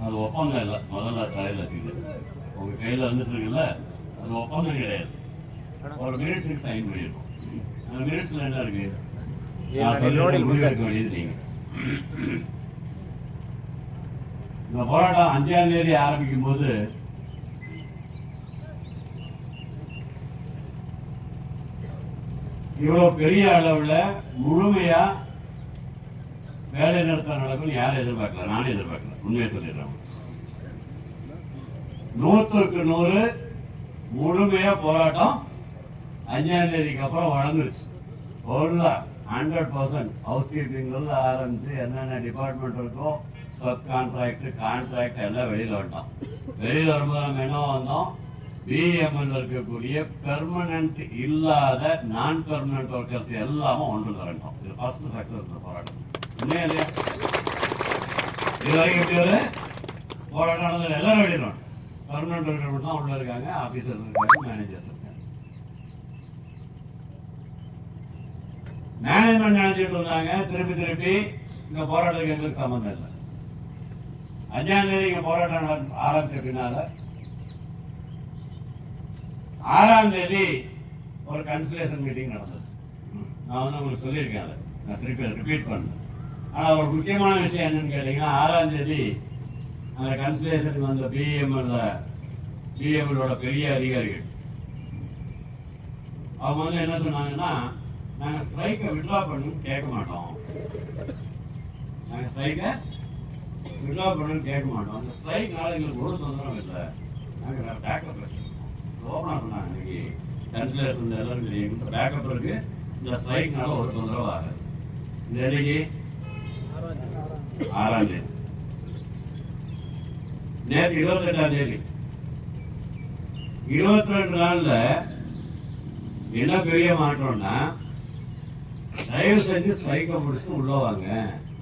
அது ஒப்பந்தம் இல்லை. முதல்ல தலையில் வச்சுக்கிட்டு உங்கள் கையில் வந்துட்டு இருக்குல்ல, அது ஒப்பந்தம் கிடையாது. ஒரு மினிட்ஸுக்கு சைன் பண்ணியிருக்கோம். அந்த மினிட்ஸில் என்ன இருக்கு? முடிவு எடுக்க வேண்டியது நீங்கள். இந்த போராட்டம் 5ஆம் தேதி ஆரம்பிக்கும் போது இவ்வளவு பெரிய அளவுல முழுமையா வேலை நிறுத்தம் நடக்கும் யாரும் எதிர்பார்க்கல. நானே எதிர்பார்க்கல. உண்மையை சொல்லிடுறேன். 100க்கு 100 முழுமையா போராட்டம் 5ஆம் தேதிக்கு அப்புறம் வளர்ந்துருச்சு. 100% ஹவுஸ் கீப்பிங்ல ஆரம்பிச்சு என்னென்ன டிபார்ட்மெண்ட் இருக்கோ சப் கான்ட்ராக்ட் எல்லாம் வெளியில வந்துட்டோம். வெளியில வரும்போது நம்ம என்ன வந்தோம்? பிஎம்எல் இருக்கக்கூடிய பெர்மனன்ட் இல்லாத நான் பெர்மனன்ட் ஒர்க்கர்ஸ் எல்லாமே ஒன்று திரண்டோம். இது ஃபர்ஸ்ட் சக்சஸ் போராட்டம். உண்மையா இல்லையா? இது வரைக்கும் எப்படி ஒரு போராட்டம் நடந்தது? எல்லாரும் வெளியிடணும். பெர்மனன்ட் ஒர்க்கர் தான் உள்ள இருக்காங்க, ஆபீசர்ஸ் இருக்காங்க, மேனேஜர்ஸ் இருக்காங்க. மேனேஜ்மெண்ட் நினைச்சிட்டு இருந்தாங்க திருப்பி இந்த போராட்டத்துக்கு எங்களுக்கு சம்பந்தம் இல்லை. 5ஆம் தேதி இங்க போராட்டம் ஆரம்பிச்ச பின்னால 6ஆம் தேதி ஒரு கன்சல்டேஷன் மீட்டிங் நடந்தது. நான் வந்து உங்களுக்கு சொல்லியிருக்கேன், அதை நான் திருப்பி ரிப்பீட் பண்ணேன். ஆனால் ஒரு முக்கியமான விஷயம் என்னன்னு கேட்டீங்கன்னா, 6ஆம் தேதி அந்த கன்சல்டேஷனுக்கு வந்த பிஎம்எலோட பெரிய அதிகாரிகள் அவங்க வந்து என்ன சொன்னாங்கன்னா, நாங்கள் ஸ்ட்ரைக்கை விட்ரா பண்ணணும்னு கேட்க மாட்டோம். நாங்கள் ஸ்ட்ரைக்கை விட்ரா பண்ணணும்னு கேட்க மாட்டோம். அந்த ஸ்ட்ரைக்னால எங்களுக்கு ஒரு தொந்தரவும் இல்லை. நாங்கள் பேக்கப் வச்சுருக்கோம். ஓப்பனாக சொன்னாங்க. இன்னைக்கு கன்சலேஷன் எல்லாரும் தெரியும். பேக்கப் இருக்கு. இந்த ஸ்ட்ரைக்னால ஒரு தொந்தரவு ஆகாது. இந்த இன்னைக்கு 6ஆம் தேதி, நேற்று 28ஆம் தேதி, 22 நாள்ல என்ன பெரிய மாற்றம்னா, தயவு செஞ்சு ஸ்ட்ரைக்கை முடிச்சுட்டு உள்ள வாங்க,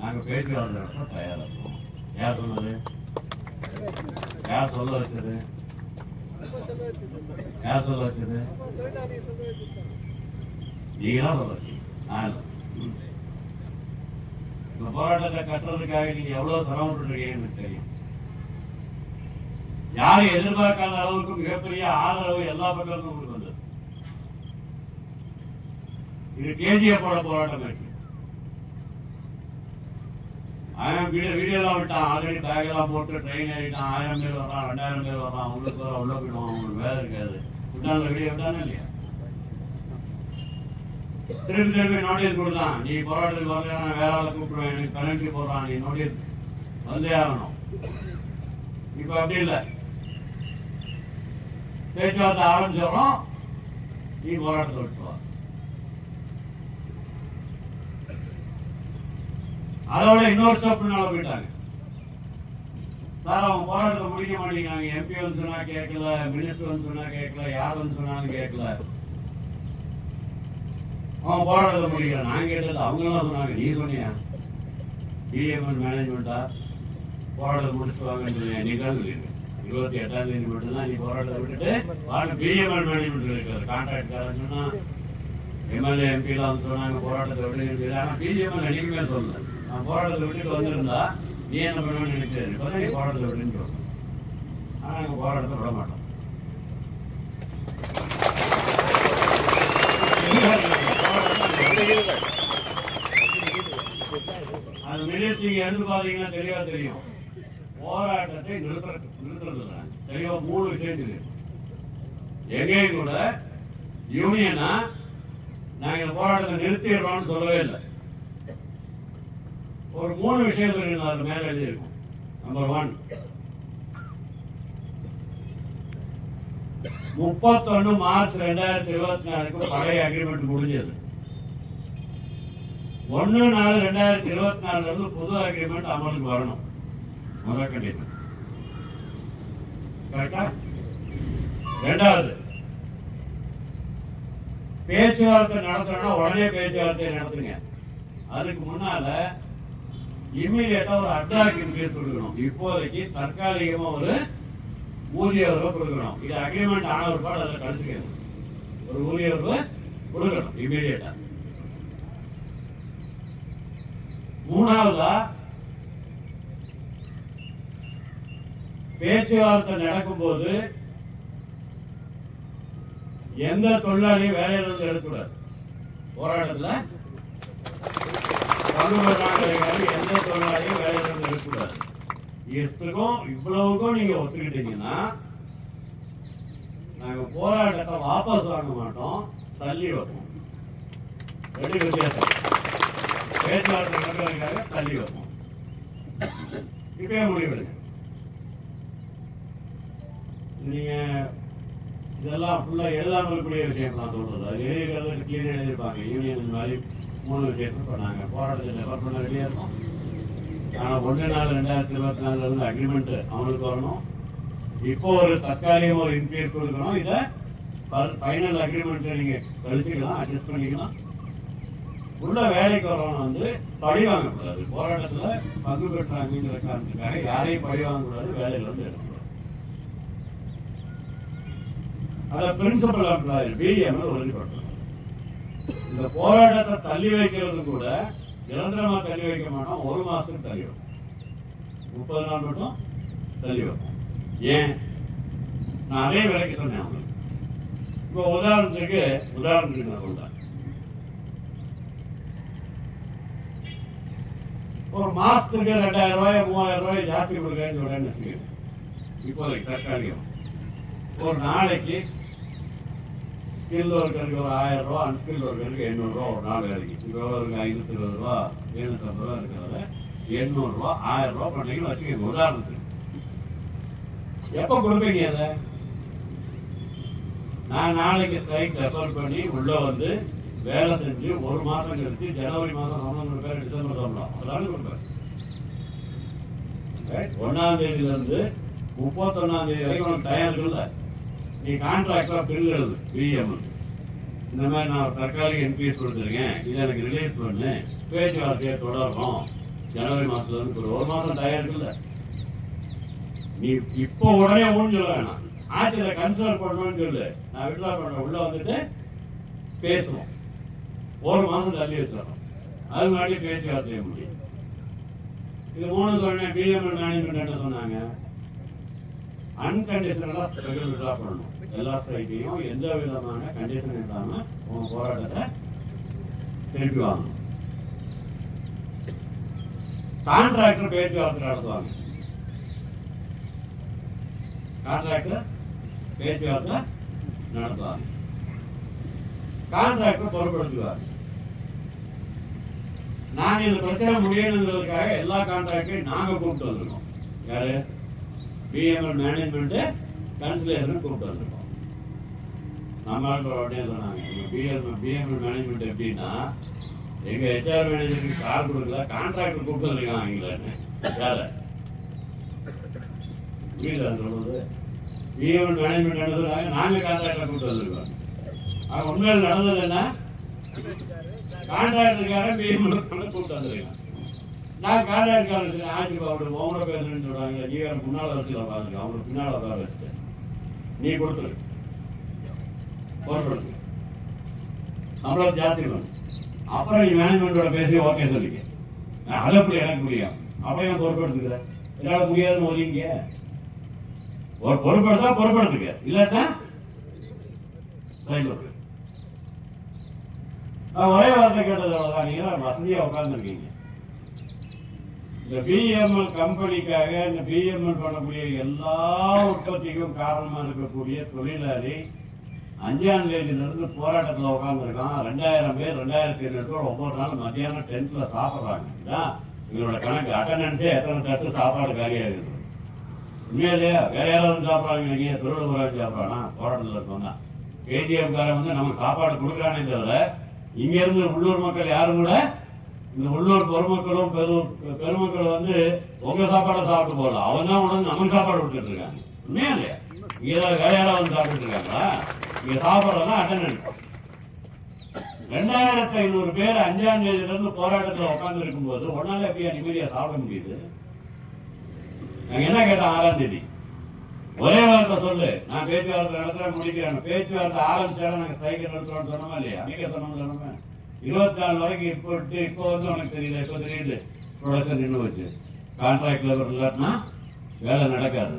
நாங்க பேச்சுவார்த்தை தயாரா இருக்கோம். யார் சொன்னது? யார் சொல்ல வச்சது? யார் சொல்ல வச்சது? நீங்க தான் சொல்ல வச்சீங்க. இந்த போராட்டத்தை கட்டுறதுக்காக நீங்க எவ்வளவு சிரமப்பட்டு இருக்கீங்கன்னு தெரியும். யாரும் எதிர்பார்க்காத அளவுக்கு மிகப்பெரிய ஆதரவு எல்லா பக்கமும் உங்களுக்கு வந்தது. இது கேஜிஎஃப் போராட்டம் ஆச்சு. வீடியோலாம் விட்டான். ஆல்ரெடி பேக் எல்லாம் போட்டு ட்ரெயின் ஏறிட்டான். 1000 பேர் வர்றான், 2000 பேர் வர்றான். உங்களுக்கு வர உள்ள போயிடுவான். உங்களுக்கு வேலை இருக்காது. விட்டாங்க, வீடியோ விட்டானே இல்லையா? திருப்பி நோட்டீஸ் கொடுத்தான். நீ போராட்டத்துக்கு வரல, வேற ஆளை கூப்பிடுவேன், எனக்கு பெனல்ட்டி போடுறான், நீ நோட்டீஸ் வந்தே ஆகணும். இப்ப அப்படி இல்லை. பேச்சுவார்த்தை ஆரம்பிச்சிடறோம், நீ போராட்டத்தை விட்டுவா. அதோட இன்னொரு ஸ்டெப்னால போயிட்டாங்க. சார் அவங்க போராட்டத்தை முடிக்க மாட்டேங்கிறாங்க. எம்பி வந்து சொன்னா கேட்கல, மினிஸ்டர் வந்து சொன்னா கேட்கல, யார் வந்து சொன்னாலும் கேட்கல. அவன் போராட்டத்தை முடிக்கிறான். நான் கேட்டது அவங்க எல்லாம் சொன்னாங்க. நீ சொன்னியா? பிஎம்எல் மேனேஜ்மெண்டா போராட்டத்தை முடிச்சுட்டு வாங்கன்னு சொல்லி நீ தான் சொல்லியிருக்கேன். 28ஆம் தேதி மட்டும்தான் நீ போராட்டத்தை விட்டுட்டு பிஎம்எல் மேனேஜ்மெண்ட் இருக்காரு. கான்ட்ராக்ட்காரன் சொன்னா, எம்எல்ஏ எம்பிலாம் வந்து சொன்னாங்க போராட்டத்தை விட்டு. ஆனால் பிஜிஎம்எல் என்னைக்குமே சொல்லல. நான் போராட்டத்தை விட்டுட்டு வந்திருந்தா நீ என்ன பண்ணுவேன்னு நினைக்கிறேன். இப்பதான் நீ போராட்டத்தை விட்டுன்னு சொல்லணும். ஆனால் நாங்கள் போராட்டத்தை விட மாட்டோம். அது மினிட்ஸ் நீங்க எடுத்து பாத்தீங்கன்னா தெளிவா தெரியும். போராட்டத்தை நிறுத்துறது தெளிவா 3 விஷயம் தெரியும். எங்கேயும் கூட யூனியனா நாங்க போராட்டத்தை நிறுத்திடுறோம்னு சொல்லவே இல்லை. ஒரு 3 விஷயங்கள் அது மேல எழுதியிருக்கும். நம்பர் 1, 31 மார்ச் 2024 பழைய அக்ரிமெண்ட் முடிஞ்சது. 1/4/2024 புது அக்ரிமெண்ட் அமலுக்கு வரணும். முதல் கண்டிஷன். கரெக்டா? 2வது, பேச்சுவார்த்தை நடத்தணும்னா உடனே பேச்சுவார்த்தை நடத்துங்க. அதுக்கு முன்னால இம்மீடியட்டா ஒரு அட்ராக் இன்க்ரீஸ் கொடுக்கணும். இப்போதைக்கு தற்காலிகமா ஒரு ஊதிய உறவு கொடுக்கணும். இது அக்ரிமெண்ட் ஆன ஒரு பாடு அதில் கழிச்சுக்கணும். ஒரு ஊதிய உறவு கொடுக்கணும் இம்மீடியட்டா. 3வதா பேச்சுவார்த்தை நடக்கும்போது எந்த தொழிலாளியும் வேலையிலிருந்து எடுக்கக்கூடாது. போராட்டத்துல பங்கு பெற்றாங்க எந்த தொழிலாளியும் வேலையிலிருந்து எடுக்கக்கூடாது. இவ்வளவுக்கும் நீங்க ஒத்துக்கிட்டீங்கன்னா நாங்க போராட்டத்தை வாபஸ் வாங்க மாட்டோம், தள்ளி வைப்போம். ரெண்டு வித்தியாசம். பேச்சுவார்த்தை நடக்கிறதுக்காக தள்ளி வைப்போம். இப்பவே முடிவெடுங்க. நீங்க இதெல்லாம் ஃபுல்லா எழுதாமல் இருக்கக்கூடிய விஷயம் தான் சொல்றது. அது எழுதிக்கிறது கிளீனா எழுதியிருப்பாங்க. யூனியன் மாதிரி 3 விஷயத்தை பண்ணாங்க. போராட்டத்தில் ரெஃபர் பண்ண வெளியே இருக்கும். ஆனால் 1/4/2024 அக்ரிமெண்ட் அவங்களுக்கு வரணும். இப்போ ஒரு தற்காலிகம் ஒரு இன்க்ரீஸ் கொடுக்கணும். இதை ஃபைனல் அக்ரிமெண்ட்டை நீங்க கழிச்சுக்கலாம், அட்ஜஸ்ட் பண்ணிக்கலாம். உள்ள வேலைக்கு வரவங்க பழி வாங்கக்கூடாது. போராட்டத்துல பங்கு பெற்றாங்கிற காரணத்துக்காக யாரையும் பழி வாங்கக்கூடாது, வேலையில எடுக்கக்கூடாது. அத பிரின்சிபல் எம்ப்ளாயர் பிஎம் உறுதிப்படுத்தணும். இந்த போராட்டத்தை தள்ளி வைக்கிறது கூட நிரந்தரமா தள்ளி வைக்க மாட்டோம், 1 மாசத்துக்கு தள்ளி வைப்போம். 30 நாள் மட்டும் தள்ளி வைப்போம். ஏன் நான் அதே வேலைக்கு சொன்னேன் அவங்களுக்கு. இப்போ உதாரணத்துக்கு நான் சொல்றேன். ஒரு மாசத்துக்கு 2000 ரூபாய் 3000 ரூபாய் ஜாஸ்தி கொடுக்குறேன்னு சொல்றேன்னு வச்சுக்கோங்க. இப்போதைக்கு தற்காலிகம் ஒரு நாளைக்கு ஸ்கில் ஒர்க்கருக்கு ஒரு 1000 ரூபா, அன்ஸ்கில் ஒர்க்கருக்கு 800 ரூபா ஒரு நாள் வேலைக்கு. இப்போ ஒரு 520 ரூபா 750 ரூபா இருக்கிறத 800 ரூபா 1000 ரூபா பண்ணீங்கன்னு வச்சுக்கோங்க. உதாரணத்துக்கு எப்ப கொடுப்பீங்க அதை? நான் நாளைக்கு ஸ்ட்ரைக் ரெஃபர் பண்ணி உள்ள வேலை செஞ்சு 1 மாசம் கழிச்சு ஜனவரி மாசம் சம்பளம் கொடுப்பேன், டிசம்பர் சம்பளம் அதானே கொடுப்பேன். 1ஆம் தேதியில இருந்து 31ஆம் தேதி வரைக்கும் உனக்கு தயார் இருக்குல்ல. நீ கான்ட்ராக்டா பில் எழுது பிஎம். இந்த மாதிரி நான் தற்காலிக இன்க்ரீஸ் கொடுத்துருக்கேன், இதை எனக்கு ரிலீஸ் பண்ணு, பேச்சுவார்த்தையை தொடரும். ஜனவரி மாசத்துல இருந்து ஒரு 1 மாசம் தயார் இருக்குல்ல. நீ இப்போ உடனே ஒண்ணு சொல்ல வேணாம், ஆச்சு இதை கன்சிடர் பண்ணணும்னு சொல்லு. நான் விட்ரா பண்றேன், உள்ள பேசுவோம். 1 மாசம் தள்ளி வச்சிடறோம். அது மாதிரி பேச்சுவார்த்தைய முடியும். இது 3 சொன்னேன். பிஎம்எல் மேனேஜ்மெண்ட் என்ன சொன்னாங்க? அன்கண்டிஷனலா ஸ்ட்ரைக் விட்ரா பண்ணணும். எல்லா ஸ்ட்ரைக்கையும் எந்த விதமான கண்டிஷன் இல்லாம உங்க போராட்டத்தை திருப்பி வாங்கணும். கான்ட்ராக்டர் பேச்சுவார்த்தை நடத்துவாங்க. கான்ட்ராக்டர் பொறுப்படுத்துவார். நாங்க இந்த பிரச்சனை முடியணுங்கிறதுக்காக எல்லா கான்ட்ராக்டையும் நாங்க கூப்பிட்டு வந்திருக்கோம். யாரு? பிஎம்எல் மேனேஜ்மெண்ட் கன்சலேஷன் கூப்பிட்டு வந்திருக்கோம். நம்ம உடனே சொன்னாங்க, பிஎம்எல் மேனேஜ்மெண்ட் எப்படின்னா எங்க ஹெச்ஆர் மேனேஜருக்கு கார் கொடுக்கல, கான்ட்ராக்டர் கூப்பிட்டு வந்திருக்காங்க. யார சொல்றது? பிஎம்எல் மேனேஜ்மெண்ட் என்ன சொல்றாங்க? நாங்க கான்ட்ராக்டர் கூப்பிட்டு வந்திருக்கோம். அவங்க உண்மையில் நடந்தது என்ன? கான்ட்ராக்டருக்காரன் பிஎம்எல் கூப்பிட்டு வந்திருக்காங்க. நான் கான்ட்ராக்டர் ஆட்சி அவரு உங்களோட பேசுறேன்னு சொல்றாங்க. நீ வேற முன்னாள் வரிசையில் உட்காந்துருக்க, அவங்களுக்கு பின்னால் உட்கார வச்சுட்டு நீ கொடுத்துரு, பொறுப்படுத்து, சம்பளம் ஜாஸ்தி வேணும். அப்புறம் நீ மேனேஜ்மெண்டோட பேசி ஓகே சொல்லிக்க. அதை எப்படி எனக்கு முடியும்? அப்படியே பொறுப்படுத்துக்கிற, என்னால முடியாதுன்னு ஒதுங்க. ஒரு பொறுப்படுத்தா பொறுப்படுத்துக்க, இல்லாட்டா ஒரே வார்த்தை கேட்டது அவ்வளவுதான். நீங்க வசதியா உட்கார்ந்துருக்கீங்க. இந்த பிஎம்எல் கம்பெனிக்காக இந்த பிஎம்எல் பண்ணக்கூடிய எல்லா உற்பத்திக்கும் காரணமா இருக்கக்கூடிய தொழிலாளி 5ஆம் தேதியிலிருந்து போராட்டத்தில் உட்காந்துருக்கான். 2000 பேர் 2500 பேர் ஒவ்வொரு நாளும் மத்தியானம் டென்ட்ல சாப்பிட்றாங்க. இதுதான் இவங்களோட கணக்கு. அட்டண்டன்ஸே எத்தனை தட்டு சாப்பாடு காலியாக இருக்குது. உண்மையிலேயே வேற யாராவது சாப்பிட்றாங்க? நீங்க தொழில் சாப்பிட்றானா? போராட்டத்தில் இருக்கோம்னா கேஜிஎம் காரன் நமக்கு சாப்பாடு கொடுக்குறானே தவிர இங்க இருந்து உள்ளூர் மக்கள் யாரும் கூட இந்த உள்ளூர் பொதுமக்களும் பெருமக்கள் உங்க சாப்பாடை சாப்பிட்டு போகலாம். அவன் தான் உடனே நமக்கு சாப்பாடு கொடுத்துட்டு இருக்காங்க. உண்மையா இல்லையா? இங்க ஏதாவது வேற யாராவது சாப்பிட்டு இருக்காங்களா? இங்க சாப்பிட்றதா அட்டண்டன்ஸ். 2500 பேர் 5ஆம் தேதியில இருந்து போராட்டத்தில் உட்கார்ந்து இருக்கும் போது ஒன்னால எப்படியா நிம்மதியா சாப்பிட முடியுது? நாங்க என்ன கேட்டோம்? 6ஆம் தேதி ஒரே வார்த்தை சொல்லு, நான் பேச்சுவார்த்தை நடத்துற முடிக்கிறேன். பேச்சுவார்த்தை ஆரம்பிச்சாலும் நாங்க ஸ்ட்ரைக் நடத்துறோம்னு சொன்னோமா இல்லையா? அன்னைக்கே சொன்னோமே. 24 வரைக்கும் இப்போ உனக்கு தெரியல. இப்போ தெரியுது ப்ரொடக்ஷன் நின்று வச்சு கான்ட்ராக்ட் லேபர் இல்லாட்டினா வேலை நடக்காது.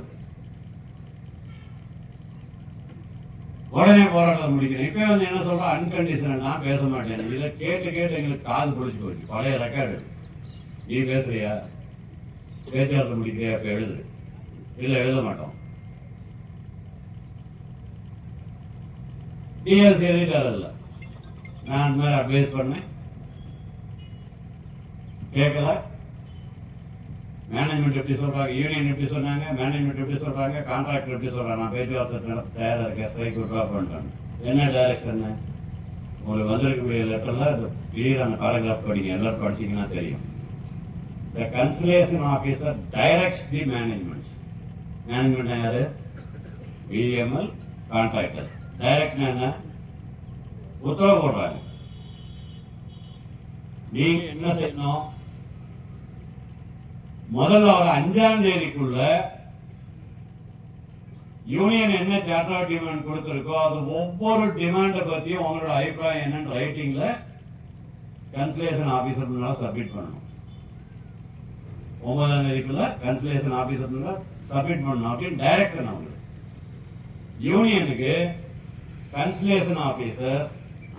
உடனே போராட்டம் முடிக்கணும். இப்போ வந்து என்ன சொல்றோம், அன்கண்டிஷனல், நான் பேச மாட்டேன். இதை கேட்டு கேட்டு எங்களுக்கு காது பிடிச்சி போச்சு. பழைய ரெக்கார்டு, நீ பேசுறியா, பேச்சுவார்த்தை முடிக்கிறியா, இப்போ எழுது, இல்லை எழுத மாட்டோம். டிஎல்சி எழுதி தரல, நான் அந்த மாதிரி அட்வைஸ் பண்ணேன், கேட்கல. மேனேஜ்மெண்ட் எப்படி சொல்றாங்க, யூனியன் எப்படி சொன்னாங்க, மேனேஜ்மெண்ட் எப்படி சொல்றாங்க, கான்ட்ராக்டர் எப்படி சொல்றாங்க, நான் பேச்சுவார்த்தை தயாராக இருக்கேன், ஸ்ட்ரைக் விட்ரா பண்ணிட்டேன். என்ன டைரக்ஷன் உங்களுக்கு வந்திருக்கக்கூடிய லெட்டர்ல கிளியரான பேராகிராஃப் படிங்க, எல்லாரும் படிச்சீங்கன்னா தெரியும். The conciliation officer directs the management. Management யாரு, பிஎம்எல், கான்ட்ராக்டர். டைரக்ட் என்ன, உத்தரவு போடுறாங்க. நீங்க என்ன செய்யணும், முதல்ல ஒரு 5ஆம் தேதிக்குள்ள யூனியன் என்ன சார்ட்டர் டிமாண்ட் கொடுத்திருக்கோ அது ஒவ்வொரு டிமாண்டை பத்தியும் உங்களோட அபிப்பிராயம் என்னன்னு ரைட்டிங்ல கன்சலேஷன் ஆபீசர் சப்மிட் பண்ணணும். 9ஆம் தேதிக்குள்ள கன்சலேஷன் ஆபீசர் சப்மிட் பண்ணணும் அப்படின்னு டைரக்ஷன். அவங்களுக்கு யூனியனுக்கு conciliation officer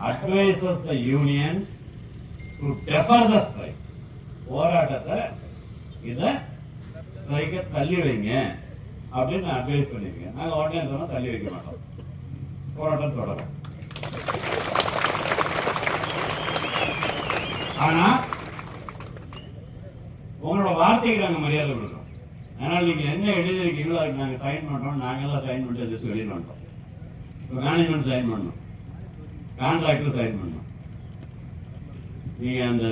advises the union to defer the strike. போராட்டத்தை இதை ஸ்ட்ரைக்கை தள்ளி வைங்க அப்படின்னு நான் அட்வைஸ் பண்ணிருக்கேன். நாங்கள் உடனே சொன்னால் தள்ளி வைக்க மாட்டோம், போராட்டம் தொடரும். ஆனா உங்களோட வார்த்தைக்கு நாங்கள் மரியாதை கொடுக்குறோம். அதனால நீங்க என்ன எழுதிருக்கீங்களோ அதுக்கு நாங்கள் சைன் பண்றோம். நாங்கெல்லாம் சைன் பண்ணிட்டு வெளியில் வந்துட்டோம். இப்போ மேனேஜ்மெண்ட் சைன் பண்ணணும், கான்ட்ராக்டர் சைன் பண்ணணும். நீங்க அந்த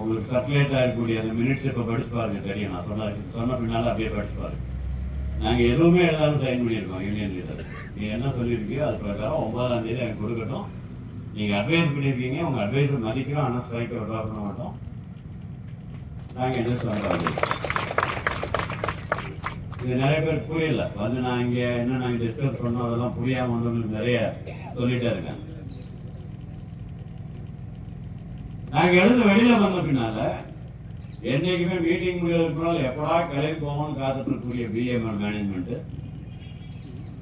உங்களுக்கு சர்க்குலேட் ஆகக்கூடிய அந்த மினிட்ஸ் இப்ப படிச்சு பாருங்க, தெரியும். நான் சொன்ன பின்னால அப்படியே படிச்சு பாருங்க. நாங்க எதுவுமே எழுதாலும் சைன் பண்ணியிருக்கோம் யூனியன் லீடர். நீங்க என்ன சொல்லியிருக்கீங்க அது பிரகாரம் 9ஆம் தேதி எனக்கு கொடுக்கட்டும். நீங்க அட்வைஸ் பண்ணியிருக்கீங்க, உங்க அட்வைஸை மதிக்கிறோம். ஆனால் ஸ்ட்ரைக்கை விட்ரா பண்ண மாட்டோம். நாங்க என்ன சொல்றோம், இது நிறைய பேர் புரியல. வந்து நான் இங்க என்ன நாங்க டிஸ்கஸ் பண்ணோம் அதெல்லாம் புரியாம வந்து நிறைய சொல்லிட்டே இருக்கேன். நாங்க எழுந்து வெளியில வந்த பின்னால என்னைக்குமே மீட்டிங் முடிவதற்கு முன்னால் எப்படா கிளம்பி போவோம்னு காத்துட்டு இருக்கக்கூடிய பிஎம்எல் மேனேஜ்மெண்ட்,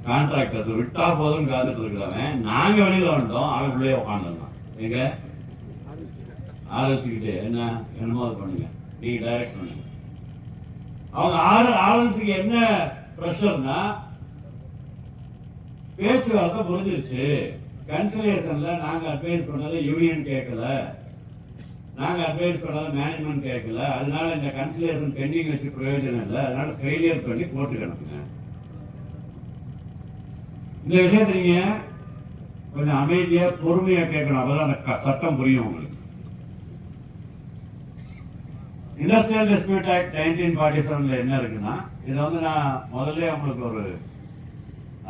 கான்ட்ராக்டர்ஸ் விட்டா போதும் காத்துட்டு இருக்கிறவன் நாங்க வெளியில வந்துட்டோம். அவன் உள்ளே உட்காந்துருந்தான். எங்க ஆலோசிக்கிட்டு என்னமோ அது பண்ணுங்க, நீங்க டைரக்ட் பண்ணுங்க. அவங்க ஆலோசிக்கு என்ன ப்ரெஷர்னா, பேச்சுவார்த்தை புரிஞ்சிருச்சு. கன்சிலியேஷன்ல நாங்க அட்வைஸ் பண்ணதை யூனியன் கேட்கல, நாங்க அட்வைஸ் பண்ணாத மேனேஜ்மெண்ட் கேட்கல. அதனால இந்த கன்சிலியேஷன் பெண்டிங் வச்சு பிரயோஜனம் இல்லை. அதனால ஃபெயிலியர் பண்ணி கோர்ட்டுக்கு அனுப்புங்க. இந்த விஷயத்தை நீங்க கொஞ்சம் அமைதியா பொறுமையா கேட்கணும். அப்பதான் அந்த சட்டம் புரியும் உங்களுக்கு. இண்டஸ்ட்ரியல் டிஸ்பியூட் ஆக்ட் 1947 என்ன இருக்குன்னா, இதை வந்து நான் முதல்ல உங்களுக்கு ஒரு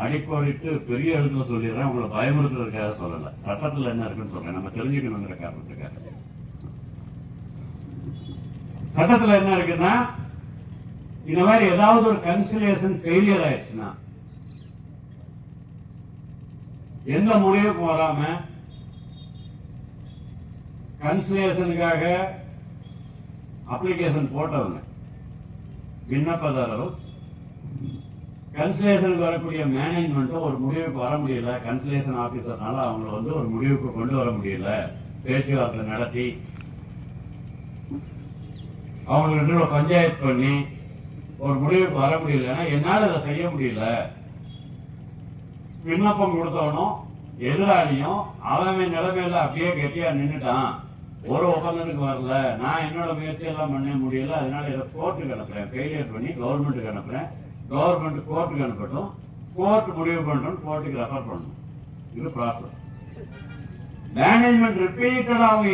அடிக்கோடிட்டு பெரிய எழுத்துல சொல்லிடுறேன். உங்களை பயமுறுத்துறதுக்காக சொல்லல, சட்டத்துல என்ன இருக்குன்னு சொல்றேன், நம்ம தெரிஞ்சுக்கணுங்கிற காரணத்துக்காக. சட்டத்துல என்ன இருக்குன்னா, இந்த மாதிரி ஏதாவது ஒரு கன்சிலியேஷன் ஃபெயிலியர் ஆயிடுச்சுன்னா எந்த முடிவுக்கும் வராம கன்சிலியேஷனுக்காக அப்ளிகேஷன் போட்டவங்க விண்ணப்பதாரரும் கன்சிலியேஷனுக்கு வரக்கூடிய மேனேஜ்மெண்ட்டும் ஒரு முடிவுக்கு வர முடியல. கன்சிலியேஷன் ஆபீசர்னால அவங்களை வந்து ஒரு முடிவுக்கு கொண்டு வர முடியல. பேச்சுவார்த்தை நடத்தி அவங்களுக்கு பஞ்சாயத்து பண்ணி ஒரு முடிவுக்கு வர முடியல. என்னால அதை செய்ய முடியல. விண்ணப்பம் கொடுத்தவனும் எதிராளியும் அவன் நிலைமையில அப்படியே கெட்டியா நின்றுட்டான், ஒரு ஒப்பந்தத்துக்கு வரல, நான் என்னோட முயற்சியெல்லாம் பண்ண முடியல, அதனால இதை கோர்ட்டுக்கு அனுப்புறேன், ஃபெயிலியர் பண்ணி கவர்மெண்ட்டுக்கு அனுப்புறேன், கவர்மெண்ட் கோர்ட்டுக்கு அனுப்பட்டும், கோர்ட் முடிவு பண்றோம், கோர்ட்டுக்கு ரெஃபர் பண்ணணும். இது ப்ராசஸ். மேனேஜ்மெண்ட் ரிப்பீட்டடா அவங்க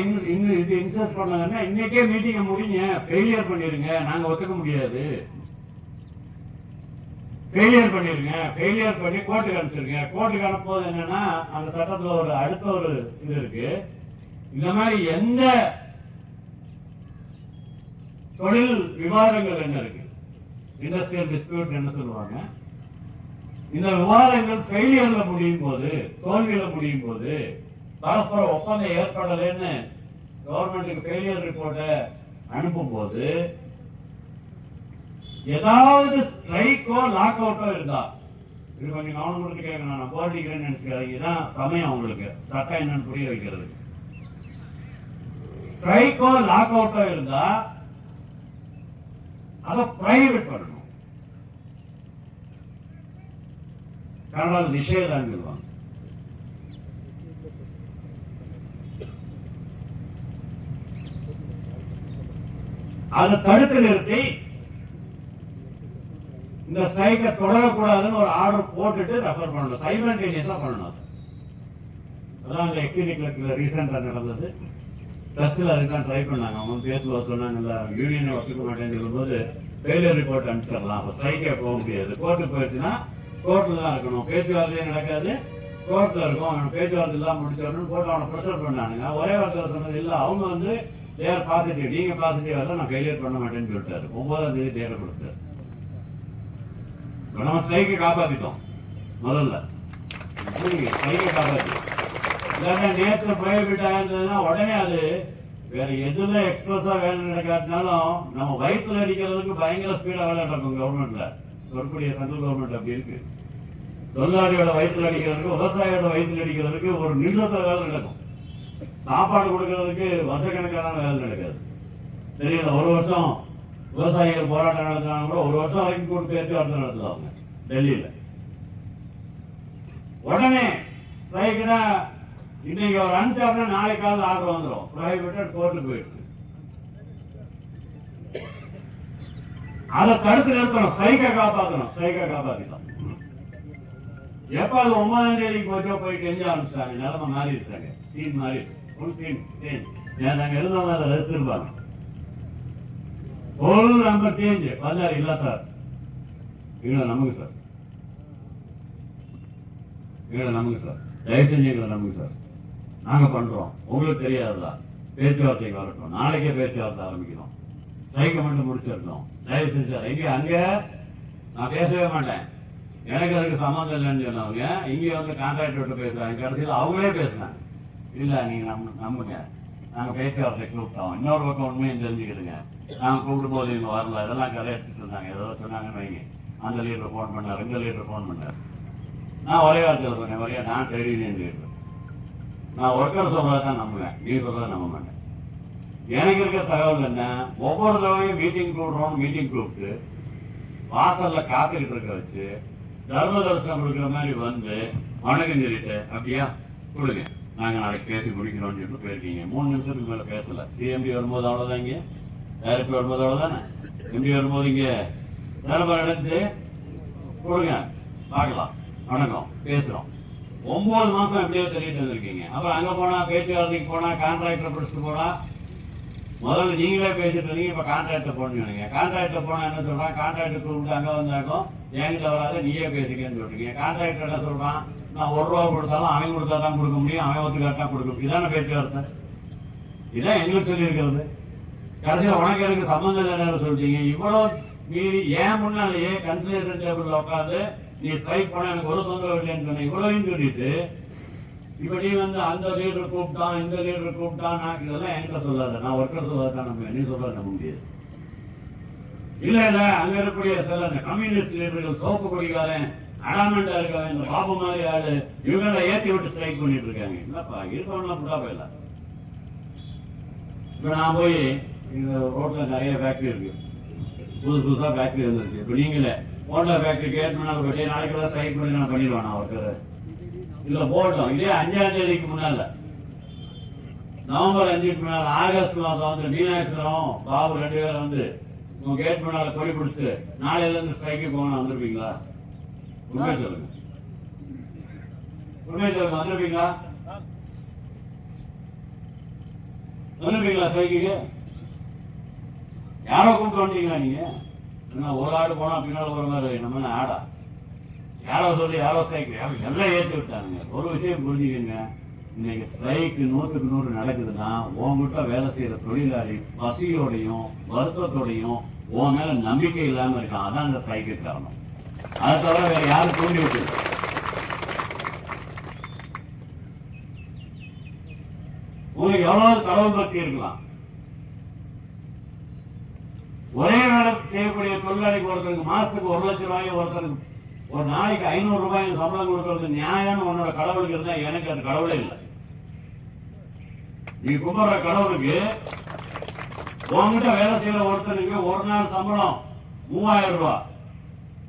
இது இன்சஸ்ட் பண்ணாங்கன்னா, இன்னைக்கே மீட்டிங்கை முடிங்க, ஃபெயிலியர் பண்ணிருங்க, நாங்க ஒத்துக்க முடியாது, ஃபெயிலியர் பண்ணிருங்க, ஃபெயிலியர் பண்ணி கோர்ட்டுக்கு அனுப்பிச்சிருங்க. கோர்ட்டுக்கு அனுப்பும்போது என்னன்னா, அந்த சட்டத்துல ஒரு அடுத்த ஒரு இது இருக்கு. இந்த மாதிரி எந்த தொழில் விவாதங்கள் என்ன இருக்கு, இண்டஸ்ட்ரியல் டிஸ்பியூட் என்ன சொல்லுவாங்க, இந்த விவாதங்கள் ஃபெயிலியர்ல முடியும் போது, தோல்வியில முடியும் போது, பரஸ்பர ஒப்பந்தம் ஏற்படலைன்னு கவர்மெண்ட்டுக்கு ஃபெயிலியர் ரிப்போர்ட்டை அனுப்பும் போது, ஏதாவது ஸ்ட்ரைக்கோ லாக் அவுட்டோ இருந்தா இது கொஞ்சம் கவனம் கொடுத்து கேட்கணும். நான் போராடிக்கிறேன்னு நினைச்சுக்காதீங்க. இதுதான் சமயம் உங்களுக்கு சட்டம் என்னன்னு புரிய வைக்கிறது. ஸ்ட்ரைக்கோ லாக் அவுட்டோ இருந்தா அதை பிரைவேட் பண்ணணும். கனடாவில் நிஷேதான்னு சொல்லுவாங்க. அதை தடுத்து நிறுத்தி இந்த ஸ்ட்ரைக்கை தொடரக்கூடாதுன்னு ஒரு ஆர்டர் போட்டுட்டு ரெஃபர் பண்ணணும். சைமல்டேனியஸா பண்ணணும். அதான் அந்த எக்ஸிடிக்ல ரீசெண்டா நடந்தது. ட்ரஸ்ட்ல அதுதான் ட்ரை பண்ணாங்க. அவங்க பேசுவா சொன்னாங்கல்ல, யூனியனை ஒத்துக்க மாட்டேன்னு சொல்லும்போது ஃபெயிலியர் ரிப்போர்ட் அனுப்பிச்சிடலாம். அப்போ ஸ்ட்ரைக்கே போக முடியாது. கோர்ட்டுக்கு போயிடுச்சுன்னா கோர்ட்ல தான் இருக்கணும். பேச்சுவார்த்தையே நடக்காது, கோர்ட்ல இருக்கும். அவன் பேச்சுவார்த்தை எல்லாம் முடிச்சிடணும் போட்டு அவனை ப்ரெஷர் பண்ணானுங்க. ஒரே வார்த்தை சொன்னது இல்லை. அவங்க வந்து தேர் பாசிட்டிவ், நீங்க பாசிட்டிவ் வரல, நான் ஃபெயிலியர் பண்ண மாட்டேன்னு சொல்லிட்டாரு. 9ஆம் தேதி தேரை கொடுத்தாரு. நம்ம ஸ்ட்ரைக்கை காப்பாத்திட்டோம். முதல்ல ஸ்ட்ரைக்கை காப்பாத்திட்டோம். இல்லாட்டா நேற்று பிரைவேட் ஆயிருந்ததுன்னா உடனே அது வேற எதுல எக்ஸ்பிரஸா வேலை நடக்காட்டினாலும் நம்ம வயிற்றுல அடிக்கிறதுக்கு பயங்கர ஸ்பீடா வேலை நடக்கும். கவர்மெண்ட்ல வரக்கூடிய சென்ட்ரல் கவர்மெண்ட் அப்படி இருக்கு. தொழிலாளியோட வயிற்றுல அடிக்கிறதுக்கு, விவசாயியோட வயிற்றுல அடிக்கிறதுக்கு ஒரு நிமிஷத்துல வேலை நடக்கும். சாப்பாடு கொடுக்கறதுக்கு வருஷக்கணக்கான வேலை நடக்காது. தெரியல. ஒரு வருஷம் விவசாயிகள் போராட்டம் நடத்தினாலும் கூட ஒரு வருஷம் வரைக்கும் கூட பேச்சுவார்த்தை நடத்துவாங்க டெல்லியில. உடனே ஸ்ட்ரைக்குனா இன்னைக்கு ஒரு அனுப்பிச்சாருன்னா நாளைக்கு காலையில் ஆர்டர் வந்துடும். பிரைவேட் கோர்ட்டுக்கு போயிடுச்சு. அதை தடுத்து நிறுத்தணும். ஸ்ட்ரைக்கை காப்பாற்றணும். ஸ்ட்ரைக்கை காப்பாத்திட்டோம். எப்ப அது 9ஆம் தேதிக்கு போச்சோ போய் கெஞ்ச ஆரம்பிச்சிட்டாங்க. நிலைமை மாறிடுச்சாங்க. சீன் மாறிடுச்சு. Full scene change. நாங்க இருந்தவங்க அதை ரசிச்சிருப்பாங்க. Full number change. வந்தாரு. இல்ல சார், எங்களை நம்புங்க சார், எங்களை நம்புங்க சார், தயவு செஞ்சு எங்களை நம்புங்க சார், நாங்க பண்றோம். உங்களுக்கு தெரியாதுல, பேச்சுவார்த்தைக்கு வரட்டும், நாளைக்கே பேச்சுவார்த்தை ஆரம்பிக்கிறோம், ஸ்ட்ரைக்கை மட்டும் முடிச்சிருக்கோம், தயவு செஞ்சு சார். எங்க அங்க நான் பேசவே மாட்டேன், எனக்கு அதுக்கு சம்மந்தம் இல்லைன்னு சொன்னவங்க இங்க வந்து கான்ட்ராக்ட் விட்டு பேசுறாங்க. கடைசியில் அவங்களே பேசினாங்க. இல்ல நீங்க நம்புங்க, நாங்க பேச்சுவார்த்தை கூப்பிட்டோம். இன்னொரு பக்கம் உண்மையும் தெரிஞ்சுக்கிடுங்க, நாங்க கூப்பிடும் போது இவங்க வரல, இதெல்லாம் கதையடிச்சுட்டு இருந்தாங்க. ஏதோ சொன்னாங்கன்னு வைங்க. அந்த லீடர் போன் பண்ணார், இந்த லீடர் போன் பண்ணார். நான் ஒரே வார்த்தையில் சொன்னேன், வரையா நான் ட்ரேட் யூனியன் லீடர், நான் ஒர்க்கர் சொல்றதான் நம்புவேன், நீ சொல்றதை நம்ப மாட்டேன். எனக்கு இருக்க தகவல் என்ன, ஒவ்வொரு தடவையும் மீட்டிங் கூடுறோம், மீட்டிங் கூப்பிட்டு வாசல்ல காத்துக்கிட்டு இருக்க வச்சு தர்ம தரிசனம் கொடுக்குற மாதிரி வந்து வணக்கம் சொல்லிட்டு அப்படியா கொடுங்க, நாங்க நாளைக்கு பேசி முடிக்கிறோம்னு சொல்லிட்டு போயிருக்கீங்க. 3 நிமிஷத்துக்கு மேல பேசல. சிஎம்டி வரும்போது அவ்வளவுதான், இங்க டைரக்டர் வரும்போது அவ்வளவுதானே, எம்டி வரும்போது இங்க நிலமை நடந்துச்சு, கொடுங்க பார்க்கலாம், வணக்கம் பேசுறோம். 9 மாசம் எப்படியோ தெரிவிட்டு வந்திருக்கீங்க. அப்புறம் அங்க போனா பேச்சுவார்த்தைக்கு போனா கான்ட்ராக்டர் பிடிச்சிட்டு போனா முதல்ல நீங்களே பேசிட்டு இருந்தீங்க, இப்ப கான்ட்ராக்டர் போனீங்க. கான்ட்ராக்டர் போனா என்ன சொல்றான், கான்ட்ராக்டர் கூப்பிட்டு அங்க வந்தாக்கும் என்கிட்ட வராத நீயே பேசிக்கன்னு சொல்றீங்க. கான்ட்ராக்டர் என்ன சொல்றான், நான் 1 ரூபா கொடுத்தாலும் அவன் கொடுத்தா தான் கொடுக்க முடியும், அவன் ஒத்துக்காட்டா கொடுக்க முடியும். இதான பேச்சுவார்த்தை, இதான் எங்களுக்கு சொல்லி இருக்கிறது. கடைசியில் உனக்கு எனக்கு சம்பந்தம் இல்லைன்னு சொல்லிட்டீங்க. இவ்வளவு மீறி ஏன் முன்னாலேயே கன்சிடரேஷன் டேபிள்ல உட்காந்து நீ ஸ்ட்ரைக் பண்ண எனக்கு ஒரு தொந்தரவு இல்லைன்னு சொன்ன. இவ்வளவையும் சொல்லிட்டு இப்ப நீ வந்து அந்த லீடர் கூப்பிட்டான், இந்த லீடர் கூப்பிட்டான், நான் இதெல்லாம் என்கிட்ட சொல்லாத, நான் ஒர்க்கர் சொல்லாதான் நம்ம, நீ சொல்ல நம்ப முடியாது. இல்ல இல்ல அங்க இருக்கக்கூடிய சில கம்யூனிஸ்ட் லீடர்கள் சோப்பு குடிக்காரன் அடாமெண்டா இருக்காங்க, இந்த பாபு மாதிரி ஆளு இவங்களை ஏற்றி விட்டு ஸ்ட்ரைக் பண்ணிட்டு இருக்காங்க. இல்லப்பா இருக்கவங்களாம் புட்டா போயிடல. இப்ப நான் போய் இந்த ரோட்ல நிறைய ஃபேக்டரி இருக்கு, புதுசா ஃபேக்டரி வந்துருச்சு. இப்ப நீங்களே ஹோண்டா ஃபேக்டரி கேட்கணும், நாளைக்கு தான் ஸ்ட்ரைக் பண்ணி நான் பண்ணிடுவேன் ஒர்க்கர் இல்ல போட்டோம். இதே 5ஆம் தேதிக்கு முன்னால, நவம்பர் 5க்கு முன்னால, ஆகஸ்ட் மாசம் வந்து மீனாட்சிரம் பாபு 2 பேரும் வந்து உங்க கேட் முன்னால கொடி பிடிச்சிட்டு நாளையில இருந்து ஸ்ட்ரைக்கு போகணும் வந்திருப்பீங்களா? உண்மை சொல்லுங்க, உண்மை சொல்லுங்க, வந்திருப்பீங்களா? வந்திருப்பீங்களா ஸ்ட்ரைக்கு? யாரோ கூப்பிட்டு வந்தீங்களா நீங்க? ஒரு ஆடு போனா பின்னால ஒரு மாதிரி நம்ம ஆடா, யாரோ சொல்லி யாரோ ஸ்ட்ரைக் எல்லாம் ஏற்றி விட்டாங்க. ஒரு விஷயம் புரிஞ்சுக்கங்க, இன்னைக்கு ஸ்ட்ரைக் 100க்கு 100 நடக்குதுன்னா உங்ககிட்ட வேலை செய்யற தொழிலாளி பசியோடையும் வருத்தத்தோடையும் உன் மேல நம்பிக்கை இல்லாம இருக்கான். அதான் இந்த ஸ்ட்ரைக்கு காரணம். அதை தவிர வேற யாரும் தூண்டி விட்டு உங்களுக்கு எவ்வளவு கடவுள் பக்தி இருக்கலாம். ஒரே வேலை செய்யக்கூடிய தொழிலாளிக்கு ஒருத்தருக்கு மாசத்துக்கு 1 லட்சம் ரூபாய், ஒருத்தருக்கு ஒரு நாளைக்கு 500 ரூபாய் சம்பளம் கொடுக்கறது நியாயம்னு உன்னோட கடவுளுக்கு இருந்தா எனக்கு அது கடவுளே இல்லை. நீ கும்பிடுற கடவுளுக்கு உங்ககிட்ட வேலை செய்யற ஒருத்தருக்கு ஒரு நாள் சம்பளம் 3000 ரூபாய்,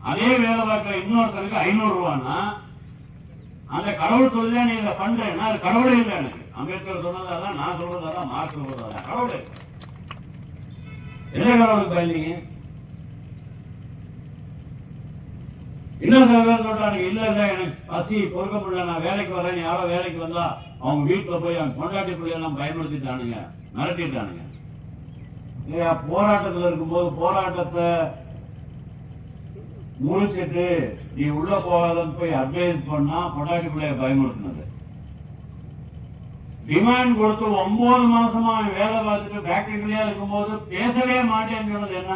அதே வேலை பார்க்கிற இன்னொருத்தருக்கு 500 ரூபான்னா அந்த கடவுள் சொல்லிதான் நீ இதை பண்றேன்னா அது கடவுளே இல்லை. எனக்கு அம்பேத்கர் சொன்னதாதான், நான் சொல்றதாதான், மார்க் சொல்றதாதான் கடவுளே. என்ன கடவுளுக்கு பயந்தீங்க? இன்னும் சில பேர் சொல்றாங்க, இல்ல இல்ல எனக்கு பசி பொறுக்க முடியல, நான் வேலைக்கு வரேன். யாரோ வேலைக்கு வந்தா அவங்க வீட்டுல போய் அவங்க கொண்டாட்டி பிள்ளையெல்லாம் பயன்படுத்திட்டானுங்க, மிரட்டிட்டானுங்க. போராட்டத்தில் இருக்கும்போது போராட்டத்தை முடிச்சிட்டு நீ உள்ள போகாதன்னு போய் அட்வைஸ் பண்ணா பொண்டாட்டி பிள்ளைய பயமுறுத்தினது. டிமாண்ட் கொடுத்து 9 மாசமா வேலை பார்த்துட்டு ஃபேக்டரியா இருக்கும்போது பேசவே மாட்டேன்னு சொன்னது என்ன?